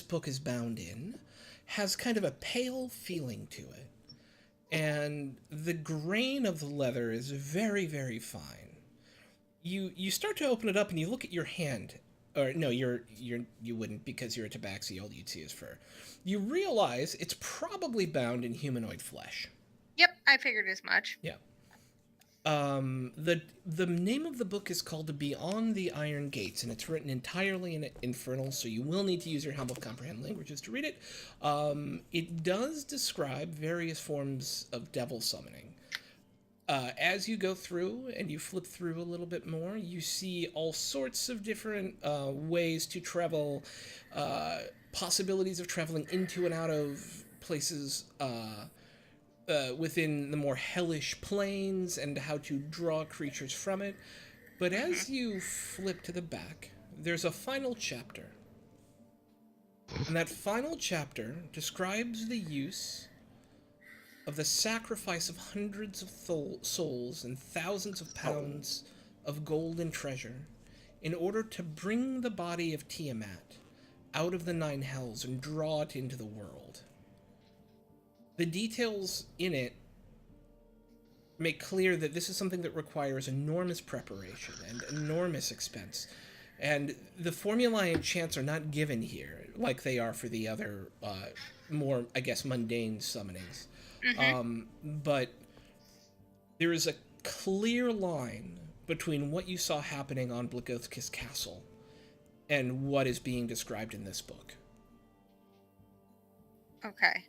book is bound in has kind of a pale feeling to it, and the grain of the leather is very, very fine. You start to open it up and you look at your hand, or no, you wouldn't, because you're a tabaxi. All you'd see is fur. You realize it's probably bound in humanoid flesh. yep, I figured as much. Yeah. The name of the book is called Beyond the Iron Gates, and it's written entirely in Infernal, so you will need to use your Helm of Comprehend languages to read it. It does describe various forms of devil summoning. As you go through and you flip through a little bit more, you see all sorts of different ways to travel, possibilities of traveling into and out of places within the more hellish planes, and how to draw creatures from it. But as you flip to the back, there's a final chapter. And that final chapter describes the use of the sacrifice of hundreds of souls and thousands of pounds of gold and treasure in order to bring the body of Tiamat out of the nine hells and draw it into the world. The details in it make clear that this is something that requires enormous preparation and enormous expense. And the formulae and chants are not given here like they are for the other, more, I guess, mundane summonings. But there is a clear line between what you saw happening on Blagothkis Castle and what is being described in this book. Okay.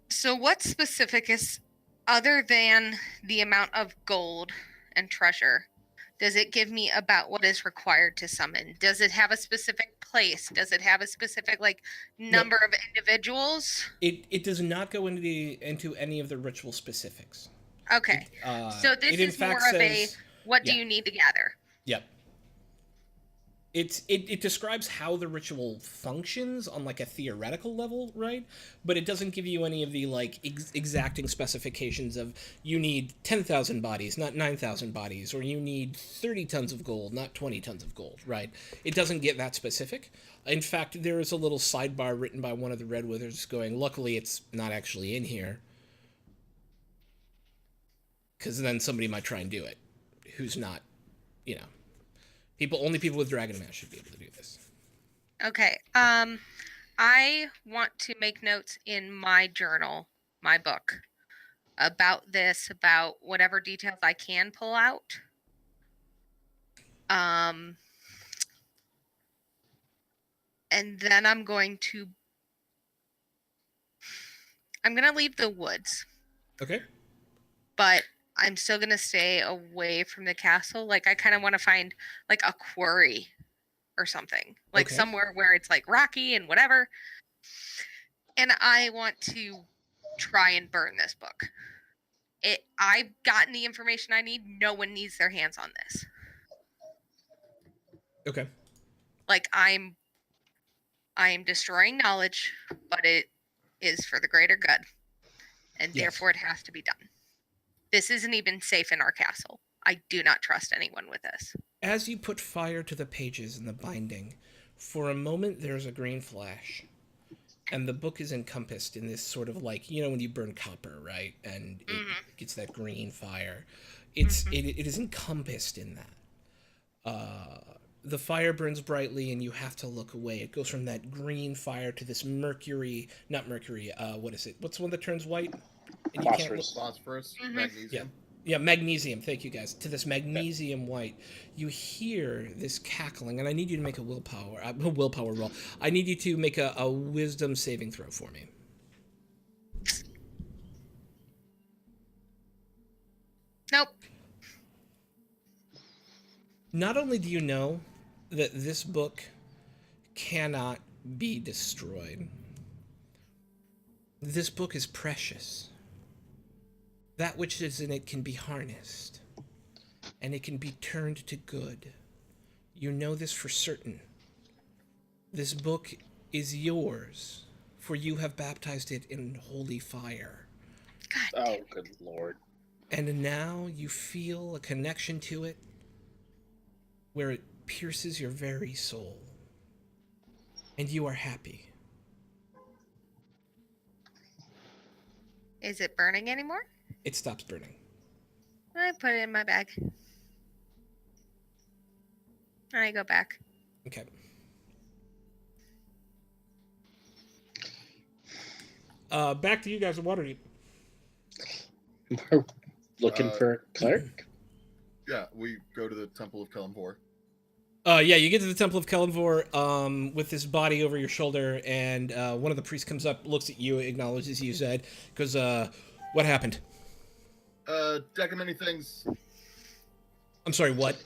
So what specific is, other than the amount of gold and treasure, does it give me about what is required to summon? Does it have a specific place? Does it have a specific number of individuals? It does not go into any of the ritual specifics. Okay. So this it in is more fact of a says, what do yeah. you need to gather? Yep. It describes how the ritual functions on like a theoretical level, right? But it doesn't give you any of the exacting specifications of you need 10,000 bodies, not 9,000 bodies, or you need 30 tons of gold, not 20 tons of gold, right? It doesn't get that specific. In fact, there is a little sidebar written by one of the Red Wizards going, luckily it's not actually in here, because then somebody might try and do it who's not, only people with Dragon Mask should be able to do this. Okay. I want to make notes in my journal, my book, about this, about whatever details I can pull out. And then I'm going to leave the woods. Okay. But I'm still going to stay away from the castle. I kind of want to find a quarry or something, Okay. somewhere where it's rocky and whatever. And I want to try and burn this book. I've gotten the information I need. No one needs their hands on this. Okay. I am destroying knowledge, but it is for the greater good. and Yes. therefore it has to be done. This isn't even safe in our castle. I do not trust anyone with this. As you put fire to the pages in the binding, for a moment there's a green flash. And the book is encompassed in this sort of like, you know, when you burn copper, right? And it gets that green fire. It is encompassed in that. The fire burns brightly and you have to look away. It goes from that green fire to this not mercury, what is it? What's the one that turns white? And you can't look. Phosphorus. Phosphorus, Mhm. magnesium. Yeah, magnesium. Thank you, guys. To this magnesium white, you hear this cackling, and I need you to make a willpower roll. I need you to make a wisdom saving throw for me. Nope. Not only do you know that this book cannot be destroyed, this book is precious. That which is in it can be harnessed, and it can be turned to good. You know this for certain. This book is yours, for you have baptized it in holy fire. God. Oh, good lord. And now you feel a connection to it where it pierces your very soul. And you are happy. Is it burning anymore? It stops burning. I put it in my bag. I go back. Okay. Back to you guys at Waterdeep. We're looking for a cleric. Yeah, we go to the Temple of Kelemvor. Yeah, you get to the Temple of Kelemvor with this body over your shoulder, and one of the priests comes up, looks at you, acknowledges you, said, because, what happened? Deck of many things. I'm sorry, what?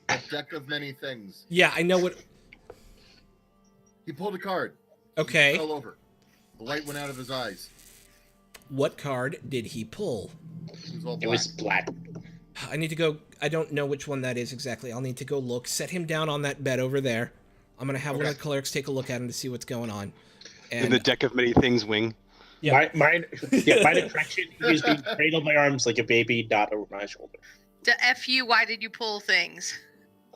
A deck of many things. Yeah, I know what... He pulled a card. Okay. He fell over. The light went out of his eyes. What card did he pull? It was all It black. was black. I need to go... I don't know which one that is exactly. I'll need to go look. Set him down on that bed over there. I'm going to have one of the clerics take a look at him to see what's going on. In the deck of many things wing. Yeah. Mine correction, he was being cradled my arms like a baby, not over my shoulder. The F you, why did you pull things?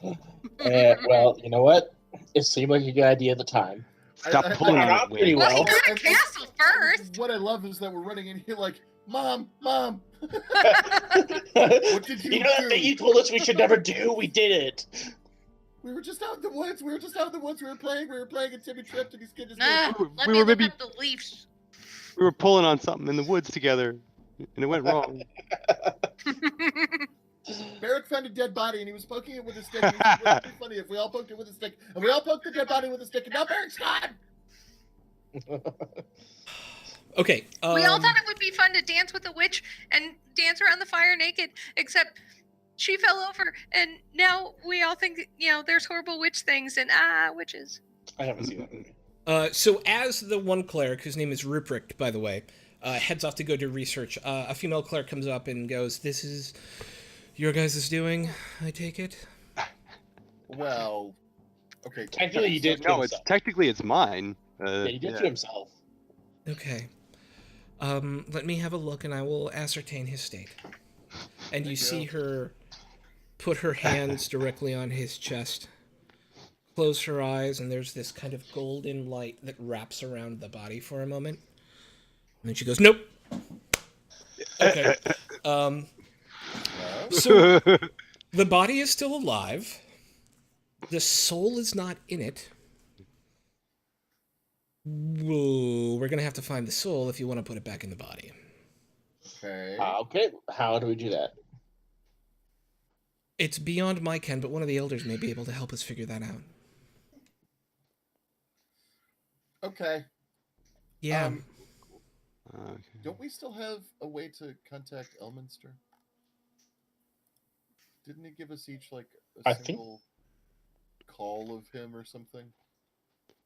Well, you know what? It seemed like a good idea at the time. Stop I- pulling on I- it, pretty wing. Well, he well. got a And- castle first. What I love is that we're running in here like, Mom, Mom. What did you know that do? thing you told us we should never do? We did it. We were just out in the woods. We were playing. and Timmy tripped and he's getting his Nah, We let were me look maybe- up the leaves. We were pulling on something in the woods together, and it went wrong. Barrick found a dead body and he was poking it with a stick. And he said, "Wouldn't it be funny if we all poked it with a stick?" And we all poked the dead body with a stick, and now Barrick's gone. Okay. We all thought it would be fun to dance with a witch and dance around the fire naked, except she fell over, and now we all think, there's horrible witch things, and witches. I haven't seen that movie. So as the one cleric, whose name is Ruprecht, by the way, heads off to go do research, a female cleric comes up and goes, "This is your guys' doing, I take it?" Well, okay. Technically, he did to No, it's himself. technically it's mine. Yeah, he did to himself. Okay. Let me have a look and I will ascertain his state. And you see her put her hands directly on his chest, close her eyes, and there's this kind of golden light that wraps around the body for a moment. And then she goes, "Nope." Okay. So the body is still alive. The soul is not in it. Whoa, we're gonna have to find the soul if you want to put it back in the body. Okay. Okay, how do we do that? It's beyond my ken, but one of the elders may be able to help us figure that out. Okay. Yeah. Okay. Don't we still have a way to contact Elminster? Didn't he give us each like a I think- single call of him or something?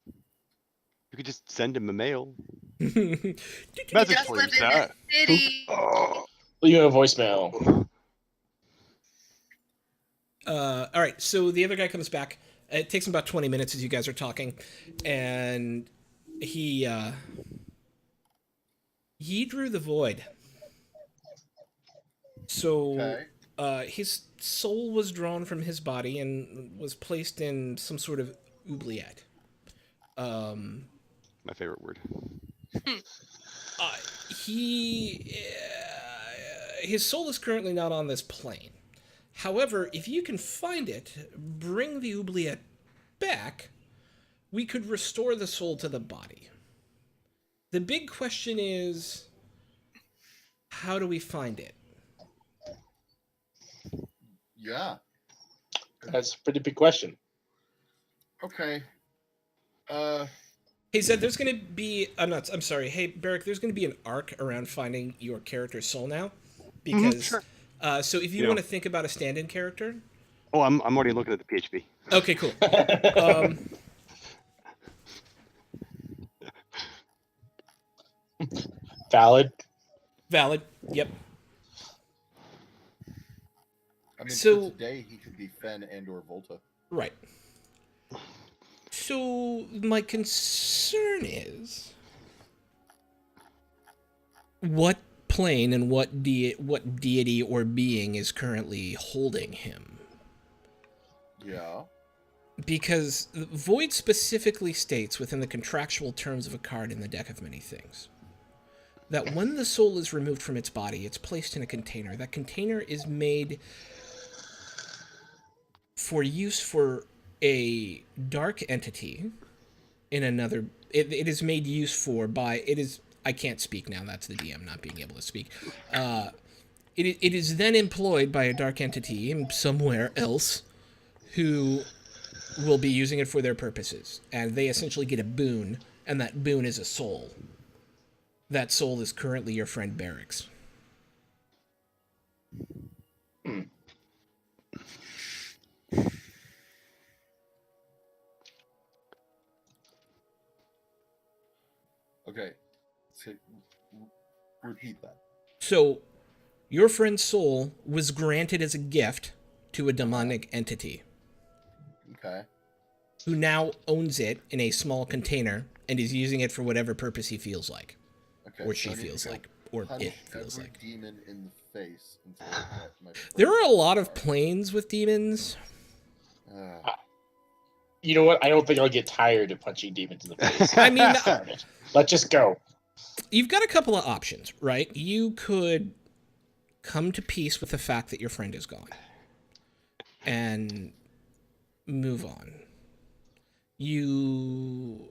You could just send him a mail. He Message just for lived you, in sir. the city. Oh. Leave him a voicemail. All right, so the other guy comes back. It takes him about 20 minutes as you guys are talking, and he He drew the void. So Okay. his soul was drawn from his body and was placed in some sort of oubliette. My favorite word. He his soul is currently not on this plane. However, if you can find it, bring the oubliette back, we could restore the soul to the body. The big question is, how do we find it? Yeah. That's a pretty big question. Okay. Hey Zed, there's gonna be I'm sorry. Hey Barrick, there's gonna be an arc around finding your character's soul now, because sure. So if you want to think about a stand-in character. Oh, I'm already looking at the PHP. Okay, cool. Valid. Yep. I mean, So- for today he could be Fen and or Volta. Right. So my concern is, what plane and what deity or being is currently holding him? Yeah. Because Void specifically states within the contractual terms of a card in the Deck of Many Things that when the soul is removed from its body, it's placed in a container. That container is made for use for a dark entity in another. It is made use for by. It is. I can't speak now. That's the DM not being able to speak. It is then employed by a dark entity somewhere else who will be using it for their purposes. And they essentially get a boon, and that boon is a soul. That soul is currently your friend Barrick's. Okay. So, repeat that. So, your friend's soul was granted as a gift to a demonic entity Okay. who now owns it in a small container and is using it for whatever purpose he feels like, Okay. or so she I need to feels go like, or punch it feels every like. demon in the face until I get my There are a lot of planes with demons. You know what? I don't think I'll get tired of punching demons in the face. I mean, Darn it. Let's just go. you've got a couple of options, right? You could come to peace with the fact that your friend is gone and move on. You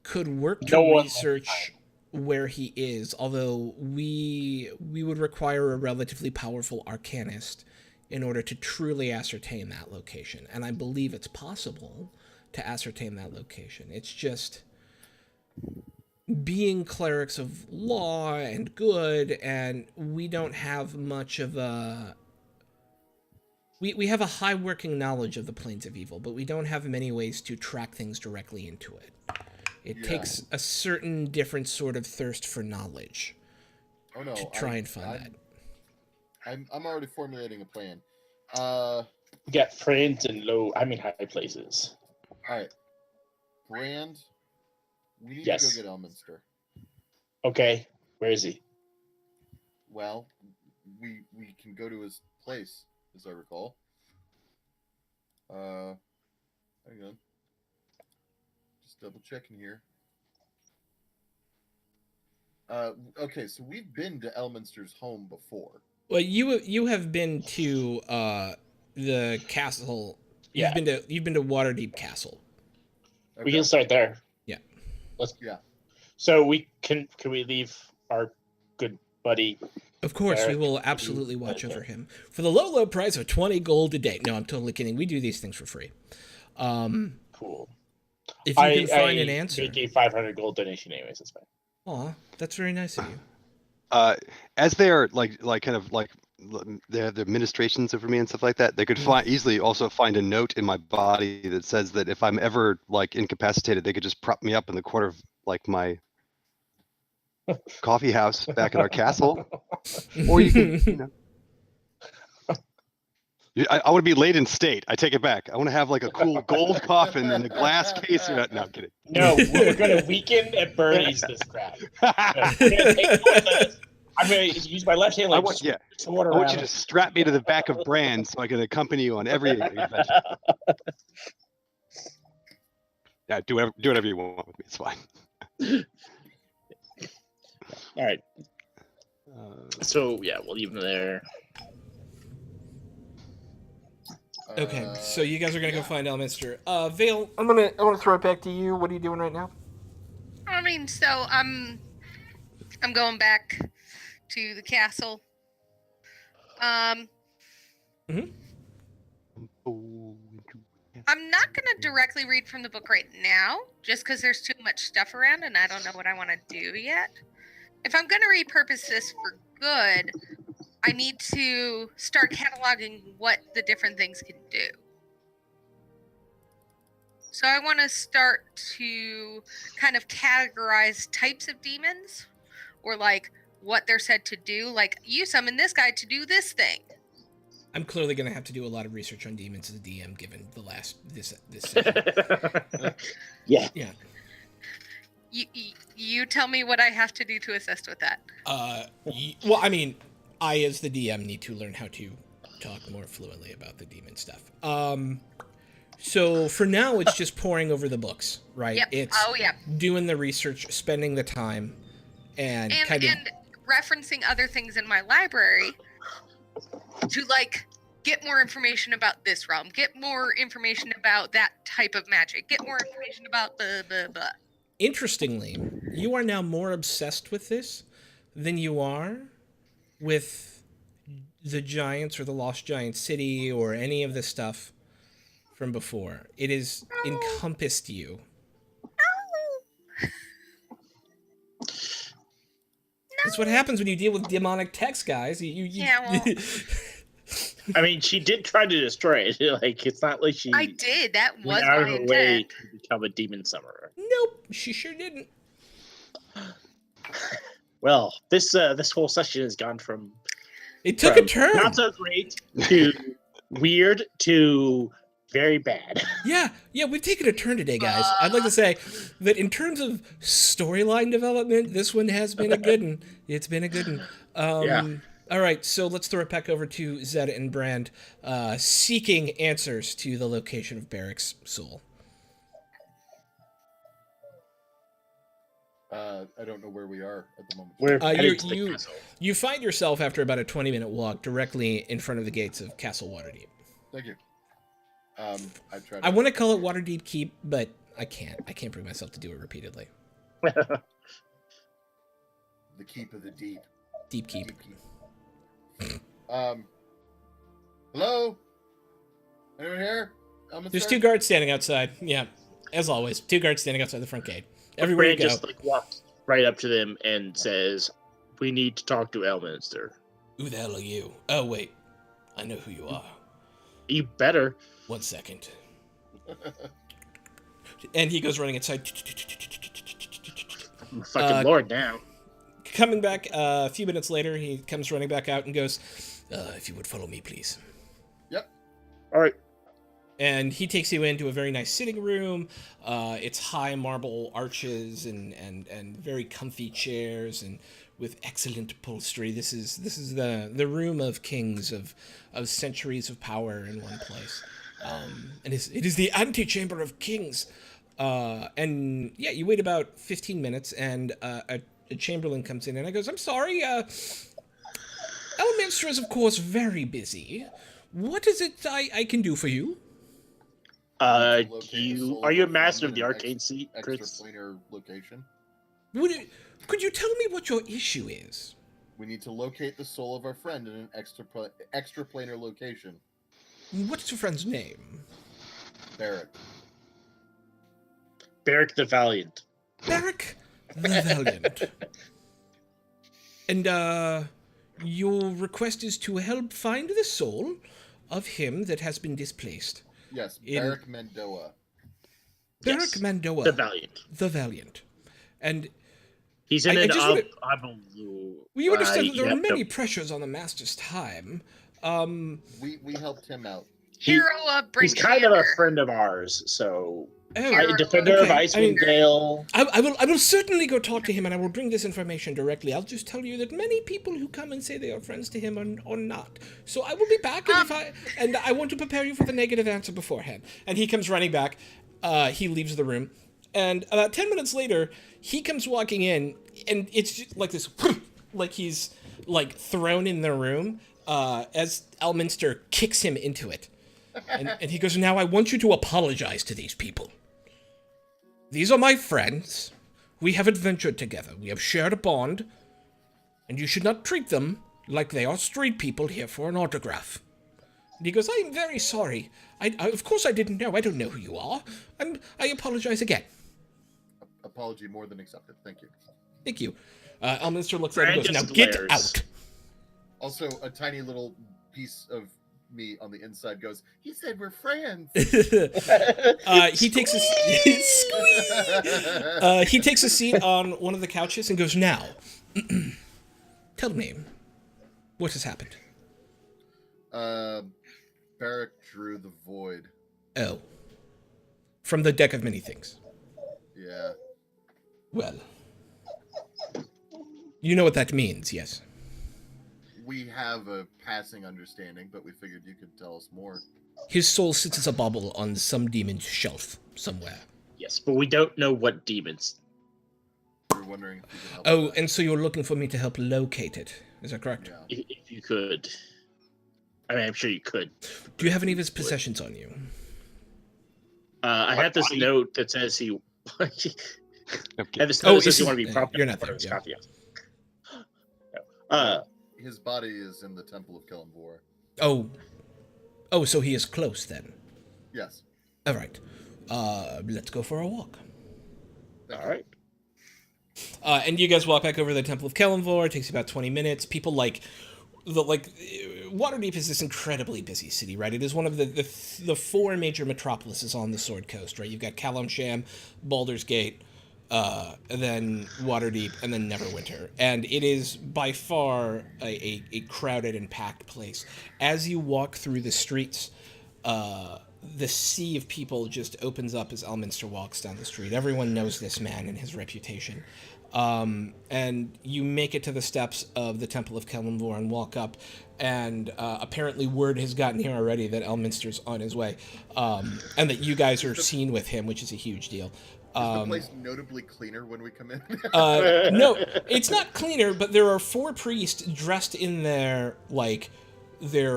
could work to No one research where he is, although we would require a relatively powerful arcanist in order to truly ascertain that location. And I believe it's possible to ascertain that location. It's just being clerics of law and good, and we don't have much of a... We have a high working knowledge of the planes of evil, but we don't have many ways to track things directly into it. It takes a certain different sort of thirst for knowledge Oh no. to try and find that. I'm already formulating a plan. We got friends in high places. Alright. Brand, we need Yes. to go get Elminster. Okay. Where is he? Well, we can go to his place, as I recall. Hang on. Just double checking here. Okay, so we've been to Elminster's home before. Well, you have been to the castle. Yeah. You've been to Waterdeep Castle. Okay. We can start there. Yeah. So can we leave our good buddy? Of course, we Barrick, will absolutely watch over him for the low price of 20 gold a day. No, I'm totally kidding. We do these things for free. Cool. If you can find an I answer. make a 500 gold donation anyways. That's fine. Aw, that's very nice of you. As they are they have the administrations over me and stuff like that, they could easily also find a note in my body that says that if I'm ever incapacitated, they could just prop me up in the corner of my coffee house back at our castle. Or you can I want to be laid in state. I take it back. I want to have like a cool gold coffin and a glass case. No, I'm kidding. No, we're gonna weaken and burnies this crap. I'm gonna take I'm gonna use my left hand like sword I around. want you to strap me to the back of Bran so I can accompany you on every adventure. Yeah, do whatever you want with me. It's fine. All right. So yeah, we'll leave them there. Okay, so you guys are gonna go find Elminster. Vale, I'm gonna throw it back to you. What are you doing right now? I mean, so I'm going back to the castle. Mm-hmm. I'm not going to directly read from the book right now, just because there's too much stuff around and I don't know what I want to do yet. If I'm going to repurpose this for good, I need to start cataloging what the different things can do. So I want to start to kind of categorize types of demons, or like what they're said to do. Like, you summon this guy to do this thing. I'm clearly gonna have to do a lot of research on demons as a DM, given the last this session. Yeah. Yeah. You tell me what I have to do to assist with that. Well, I mean, I as the DM need to learn how to talk more fluently about the demon stuff. So for now, it's just poring over the books, right? Yep. It's yeah. doing the research, spending the time, and kind of referencing other things in my library to like get more information about this realm, get more information about that type of magic, get more information about blah blah blah. Interestingly, you are now more obsessed with this than you are with the Giants or the Lost Giant City or any of the stuff from before. It has encompassed you. That's what happens when you deal with demonic text, guys. Yeah, well... I mean, she did try to destroy it. Like, it's not like she... I did. That was went out my of her intent. way to become a demon summoner. Nope, she sure didn't. Well, this whole session has gone from... It took a turn. Not so great to weird to very bad. Yeah, we've taken a turn today, guys. I'd like to say that in terms of storyline development, this one has been a good one. It's been a good one. Yeah. All right, so let's throw it back over to Zed and Brand, seeking answers to the location of Barrick's soul. I don't know where we are at the moment. We're headed to the castle. You find yourself, after about a 20-minute walk, directly in front of the gates of Castle Waterdeep. Thank you. I want to call it Waterdeep Keep, but I can't. I can't bring myself to do it repeatedly. The Keep of the Deep. Deep Keep. Hello? Anyone here? There's two guards standing outside. Yeah, as always, two guards standing outside the front gate. Everywhere you Brand go. just walks right up to them and says, "We need to talk to Elminster." Who the hell are you? Oh wait, I know who you are. You better. 1 second. And he goes running inside. I'm fucking Lord now. Coming back a few minutes later, he comes running back out and goes, if you would follow me, please. Yep. All right. And he takes you into a very nice sitting room. It's high marble arches and very comfy chairs and with excellent upholstery. This is the room of kings of centuries of power in one place. And it is the antechamber of kings. And yeah, you wait about 15 minutes, and a chamberlain comes in, and I goes, "I'm sorry, Elminster is of course very busy. What is it I can do for you?" Are you a master of the arcane seat, Chris? Extraplanar location. Could you tell me what your issue is? We need to locate the soul of our friend in an extraplanar location. What's your friend's name? Barrick. Barrick the Valiant. Barrick the Valiant. And your request is to help find the soul of him that has been displaced. Yes, Barrick Mandoa. Barrick Yes, Mandoa. the Valiant. The Valiant. And he's in you understand that there are yeah, many pressures on the Master's time. We helped him out. Hero of He's kind of a Brinchander. friend of ours, so Hero Defender of of okay. Icewind Dale. I will certainly go talk to him, and I will bring this information directly. I'll just tell you that many people who come and say they are friends to him are not. So I will be back, and I want to prepare you for the negative answer beforehand. And he comes running back. He leaves the room, and about 10 minutes later, he comes walking in, and it's just like this, like he's like thrown in the room as Elminster kicks him into it. And he goes, "Now I want you to apologize to these people. These are my friends. We have adventured together. We have shared a bond. And you should not treat them like they are street people here for an autograph." And he goes, "I am very sorry. Of course I didn't know. I don't know who you are. I apologize again." Apology more than accepted. Thank you. Thank you. Elminster looks at him and goes, "Now Just get glares. out." Also, a tiny little piece of me on the inside goes, "He said we're friends." He takes a he takes a seat on one of the couches and goes, "Now, tell me, what has happened?" Barrack drew the void. Oh, from the deck of many things. Yeah. Well, you know what that means, yes? We have a passing understanding, but we figured you could tell us more. His soul sits as a bauble on some demon's shelf somewhere. Yes, but we don't know what demons. We were wondering if you could help. Oh, with that. and so you're looking for me to help locate it. Is that correct? Yeah. If you could. I mean, I'm sure you could. Do you have any of his possessions on you? I have this note that says he. I have this Oh, note that says is you he- want to be prompted. you're not for there, his yeah. copy. No. His body is in the Temple of Kellenvor. Oh, so he is close then. Yes. All right. Let's go for a walk. All right. And you guys walk back over to the Temple of Kellenvor. It takes you about 20 minutes. People Waterdeep is this incredibly busy city, right? It is one of the four major metropolises on the Sword Coast, right? You've got Calamsham, Baldur's Gate, and then Waterdeep, and then Neverwinter. And it is by far a crowded and packed place. As you walk through the streets, the sea of people just opens up as Elminster walks down the street. Everyone knows this man and his reputation. And you make it to the steps of the Temple of Kellenvor and walk up, and apparently word has gotten here already that Elminster's on his way, and that you guys are seen with him, which is a huge deal. Is the place notably cleaner when we come in? No, it's not cleaner, but there are four priests dressed in their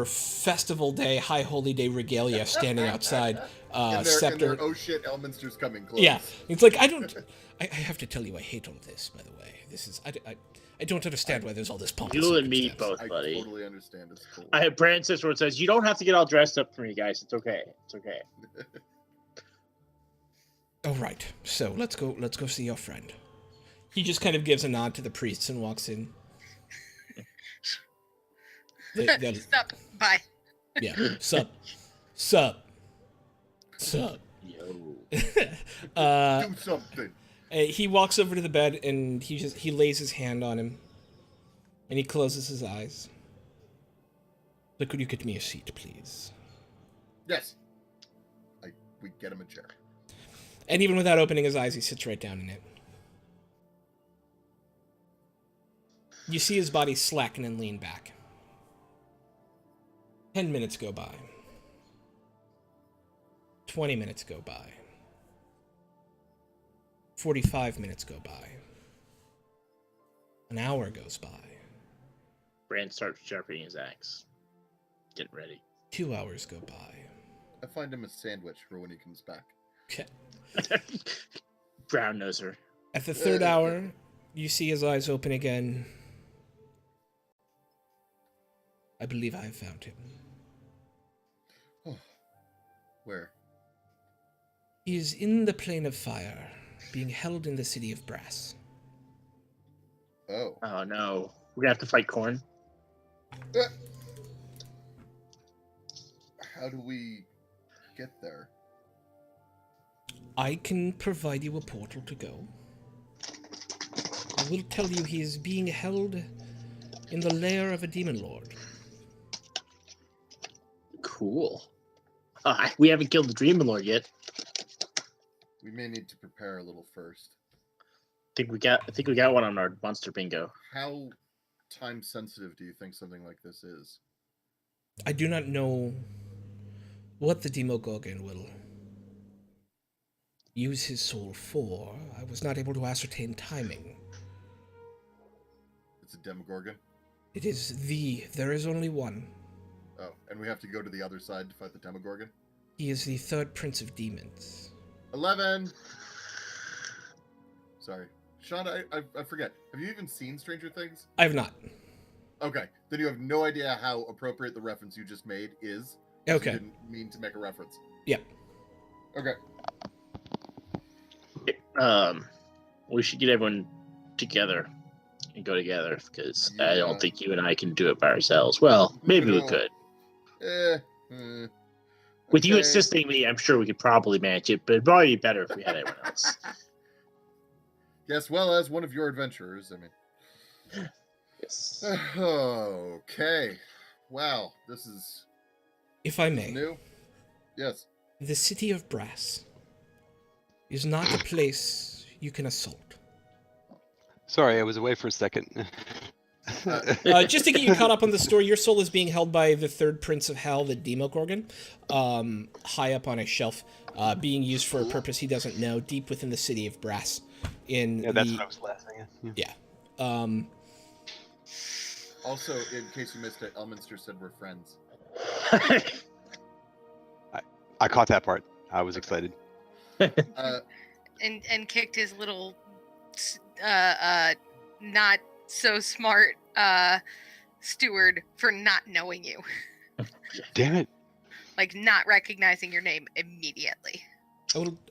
festival day, high holy day regalia standing outside. and Scepter. their, oh shit, Elminster's coming close. Yeah, it's like I have to tell you, I hate all this. By the way, this is I don't understand why there's all this pomp. You and me both, I buddy. totally understand. It's cool. I have Brand's sister where it says, "You don't have to get all dressed up for me, guys. It's okay. It's okay." Oh right, so let's go see your friend. He just kind of gives a nod to the priests and walks in. They'll- Sup. Bye. yeah, sup. Yo. Do something. He walks over to the bed and he lays his hand on him, and he closes his eyes. Look, could you get me a seat, please? Yes. We get him a chair. And even without opening his eyes, he sits right down in it. You see his body slacken and lean back. 10 minutes go by. 20 minutes go by. 45 minutes go by. An hour goes by. Brand starts sharpening his axe. Getting ready. 2 hours go by. I find him a sandwich for when he comes back. Okay. Brown noser. At the third hour, you see his eyes open again. I believe I have found him. Where? He is in the plane of fire, being held in the city of brass. Oh. Oh no. We're gonna have to fight Corn. How do we get there? I can provide you a portal to go. I will tell you he is being held in the lair of a demon lord. Cool. We haven't killed the Dream Lord yet. We may need to prepare a little first. I think we got one on our monster bingo. How time sensitive do you think something like this is? I do not know what the Demogorgon will use his soul for. I was not able to ascertain timing. It's a Demogorgon? There is only one. Oh, and we have to go to the other side to fight the Demogorgon? He is the third prince of demons. 11! Sorry. Sean, I forget. Have you even seen Stranger Things? I have not. Okay. Then you have no idea how appropriate the reference you just made is. Okay. You didn't mean to make a reference. Yep. Okay. We should get everyone together and go together because I Yeah. don't think you and I can do it by ourselves. Well, maybe we No. could. With Okay. you assisting me, I'm sure we could probably manage it, but it'd probably be better if we had everyone else. Yes, well, as one of your adventurers, I mean. Yes. Okay. Wow, this is If I may, new. Yes. the city of Brass is not a place you can assault. Sorry, I was away for a second. Just to get you caught up on the story, your soul is being held by the third prince of hell, the Demogorgon, high up on a shelf, being used for a purpose he doesn't know, deep within the city of Brass. Yeah, that's what I was laughing at. Yeah. Also, in case you missed it, Elminster said we're friends. I caught that part. I was excited. And kicked his little not so smart steward for not knowing you. Damn it. Like not recognizing your name immediately.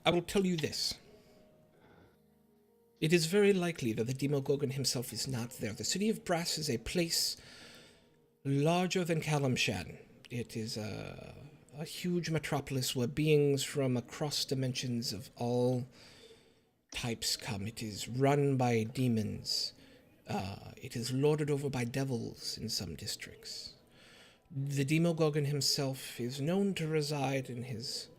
I will tell you this. It is very likely that the Demogorgon himself is not there. The city of Brass is a place larger than Kalimshan. It is a huge metropolis where beings from across dimensions of all types come. It is run by demons. It is lorded over by devils in some districts. The Demogorgon himself is known to reside in his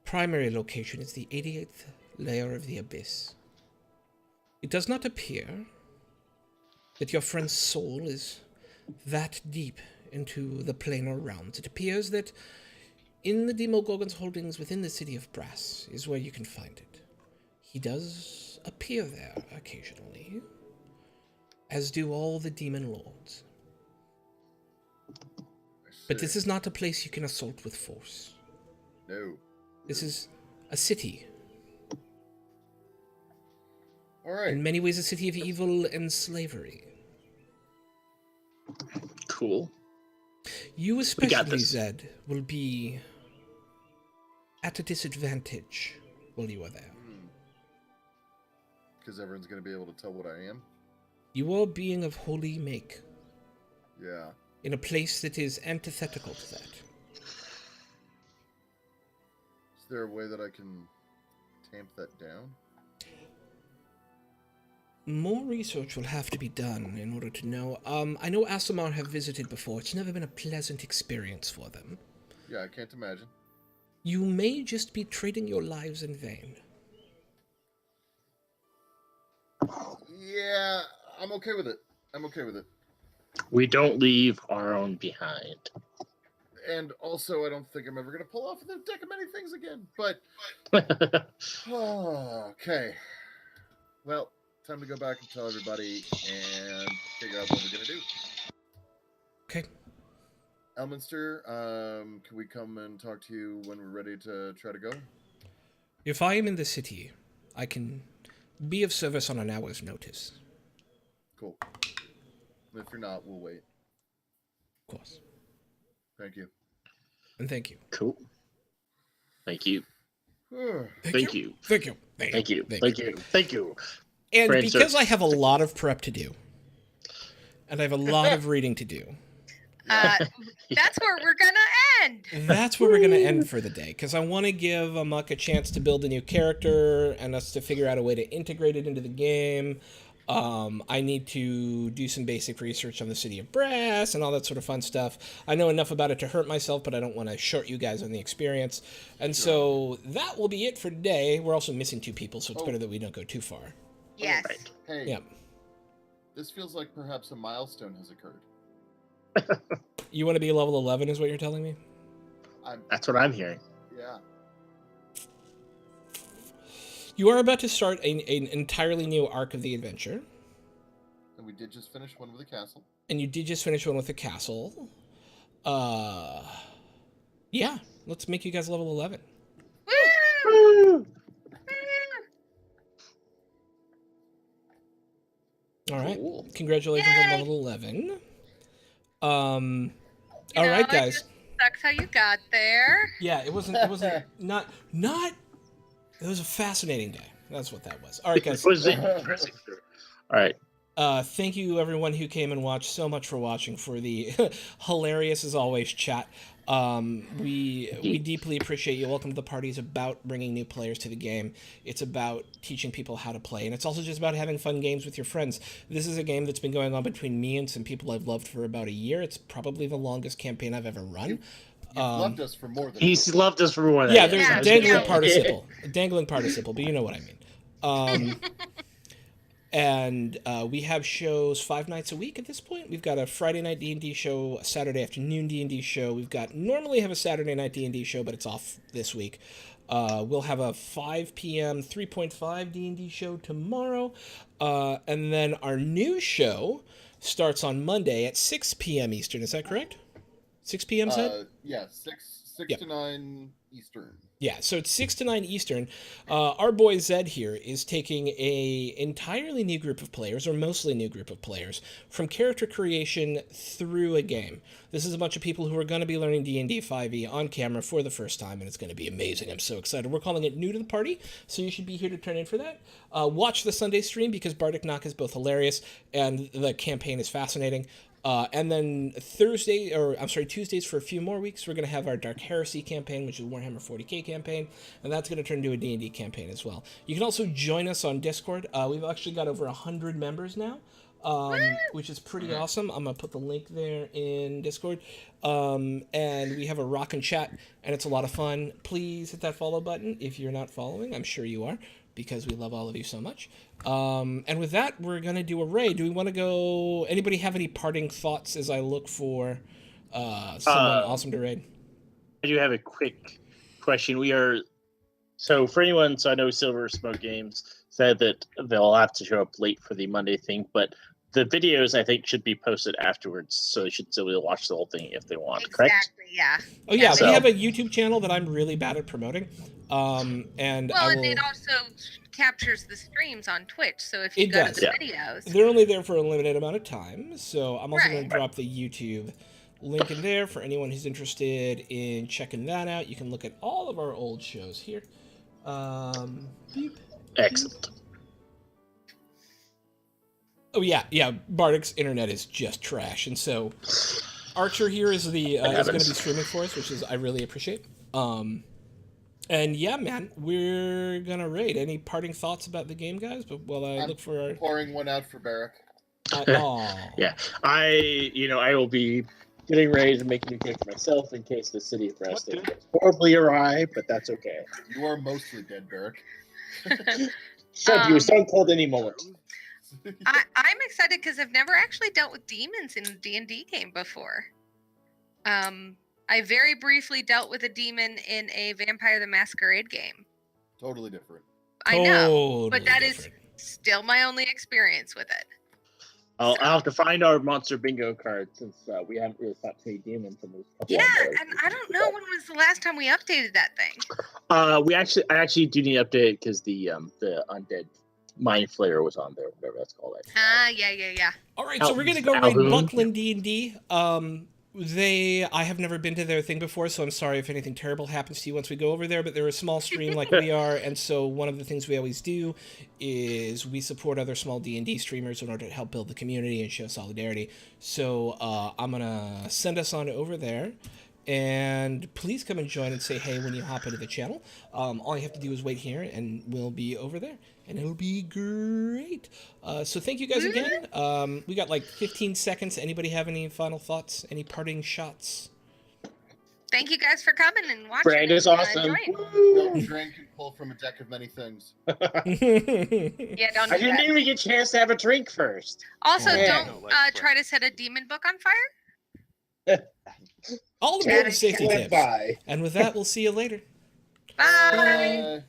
primary location. It's the 88th layer of the Abyss. It does not appear that your friend's soul is that deep into the planar realms. It appears that in the Demogorgon's holdings within the city of Brass is where you can find it. He does appear there occasionally, as do all the demon lords. But this is not a place you can assault with force. No. This is a city. All right. In many ways, a city of evil and slavery. Cool. You especially, this. Zed, will be at a disadvantage while you are there. Because everyone's going to be able to tell what I am? You are a being of holy make, Yeah. in a place that is antithetical to that. Is there a way that I can tamp that down? More research will have to be done in order to know. I know Asimar have visited before. It's never been a pleasant experience for them. Yeah, I can't imagine. You may just be trading your lives in vain. Yeah, I'm okay with it. I'm okay with it. We don't leave our own behind. And also, I don't think I'm ever going to pull off the deck of many things again. But, okay. Well, time to go back and tell everybody and figure out what we're going to do. Okay. Elminster, can we come and talk to you when we're ready to try to go? If I am in the city, I can be of service on an hour's notice. Cool. If you're not, we'll wait. Of course. Thank you. And thank you. Cool. Thank you. Thank you. Thank you. Thank you. Thank you. Thank you. And Friends because are- I have a lot of prep to do, and I have a lot of reading to do, That's where we're gonna end. that's where we're going to end for the day. Because I want to give Amok a chance to build a new character and us to figure out a way to integrate it into the game. I need to do some basic research on the City of Brass and all that sort of fun stuff. I know enough about it to hurt myself, but I don't want to short you guys on the experience. And so that will be it for today. We're also missing 2 people, so it's better that we don't go too far. Yes. Right. Hey, Yep. this feels like perhaps a milestone has occurred. You want to be level 11 is what you're telling me? That's what I'm hearing. Yeah. You are about to start an entirely new arc of the adventure. And we did just finish one with the castle. And you did just finish one with the castle. Yeah, let's make you guys level 11. Woo! All right. Cool. Congratulations Yay! on level 11. All You right, know, it guys. just sucks how you got there. Yeah, it wasn't not it was a fascinating day. That's what that was. All right, guys. It was interesting. All right. Thank you everyone who came and watched so much for watching for the hilarious as always chat. We deeply appreciate you. Welcome to the party. It's about bringing new players to the game. It's about teaching people how to play, and it's also just about having fun games with your friends. This is a game that's been going on between me and some people I've loved for about a year. It's probably the longest campaign I've ever run. You've loved us for more than He's loved us for more than Yeah, that. there's Yeah, a dangling yeah. participle. A dangling participle, but you know what I mean. And we have shows 5 nights a week at this point. We've got a Friday night D&D show, a Saturday afternoon D&D show. We've got normally have a Saturday night D&D show, but it's off this week. We'll have a 5 p.m. 3.5 D&D show tomorrow. And then our new show starts on Monday at 6 p.m. Eastern. Is that correct? 6 p.m. said? yeah, 6 Yep. to 9 Eastern. Yeah, so it's 6 to 9 Eastern. Our boy Zed here is taking a entirely new group of players, or mostly new group of players, from character creation through a game. This is a bunch of people who are going to be learning D&D 5e on camera for the first time, and it's going to be amazing. I'm so excited. We're calling it New to the Party, so you should be here to turn in for that. Watch the Sunday stream, because Bardic Knock is both hilarious, and the campaign is fascinating. And then Tuesdays for a few more weeks, we're going to have our Dark Heresy campaign, which is Warhammer 40k campaign, and that's going to turn into a D&D campaign as well. You can also join us on Discord. We've actually got over 100 members now, which is pretty awesome. I'm going to put the link there in Discord. And we have a rockin' chat, and it's a lot of fun. Please hit that follow button if you're not following. I'm sure you are, because we love all of you so much. And with that, we're going to do a raid. Do we want to go... Anybody have any parting thoughts as I look for someone awesome to raid? I do have a quick question. So for anyone, I know Silver Smoke Games said that they'll have to show up late for the Monday thing, but the videos, I think, should be posted afterwards, so they should still be able to watch the whole thing if they want, correct? Exactly, yeah. Oh, yeah, So- we have a YouTube channel that I'm really bad at promoting. And Well, I and will... it also captures the streams on Twitch, so if you It go does. to the Yeah. videos... They're only there for a limited amount of time, so I'm also Right. going to drop the YouTube link in there for anyone who's interested in checking that out. You can look at all of our old shows here. Beep. Excellent. Oh yeah. Bardic's internet is just trash, and so Archer here is the is going to be streaming for us, which is I really appreciate. And yeah, man, we're gonna raid. Any parting thoughts about the game, guys? But while I look for our Pouring one out for Barrack. Yeah, I will be getting ready to make a new character myself in case the City of Brass thing goes horribly awry, but that's okay. You are mostly dead, Barrack. Shut you, Stone Cold any moment. I'm excited because I've never actually dealt with demons in a D&D game before. I very briefly dealt with a demon in a Vampire the Masquerade game. Totally different. I know, Totally but that is different. still my only experience with it. I'll have to find our monster bingo card since we haven't really fought any demons in those couple Yeah, of and I don't know when was the last time we updated that thing. I actually do need to update it because the undead mind flayer was on there, whatever that's called. Yeah. All right, so we're gonna go raid Alhoon. Buckland D&D. I have never been to their thing before, so I'm sorry if anything terrible happens to you once we go over there, but they're a small stream like we are, and so one of the things we always do is we support other small D&D streamers in order to help build the community and show solidarity. So I'm gonna send us on over there, And please come and join and say hey when you hop into the channel. All you have to do is wait here, and we'll be over there, and it'll be great. So thank you guys again. We got like 15 seconds. Anybody have any final thoughts? Any parting shots? Thank you guys for coming and watching. Brand is and, awesome. enjoying. Don't drink and pull from a deck of many things. Yeah, don't I do didn't that. even get a chance to have a drink first. Also, Yeah. don't try to set a demon book on fire. All the Gotta important safety Went tips. by. And with that, we'll see you later. Bye. Bye.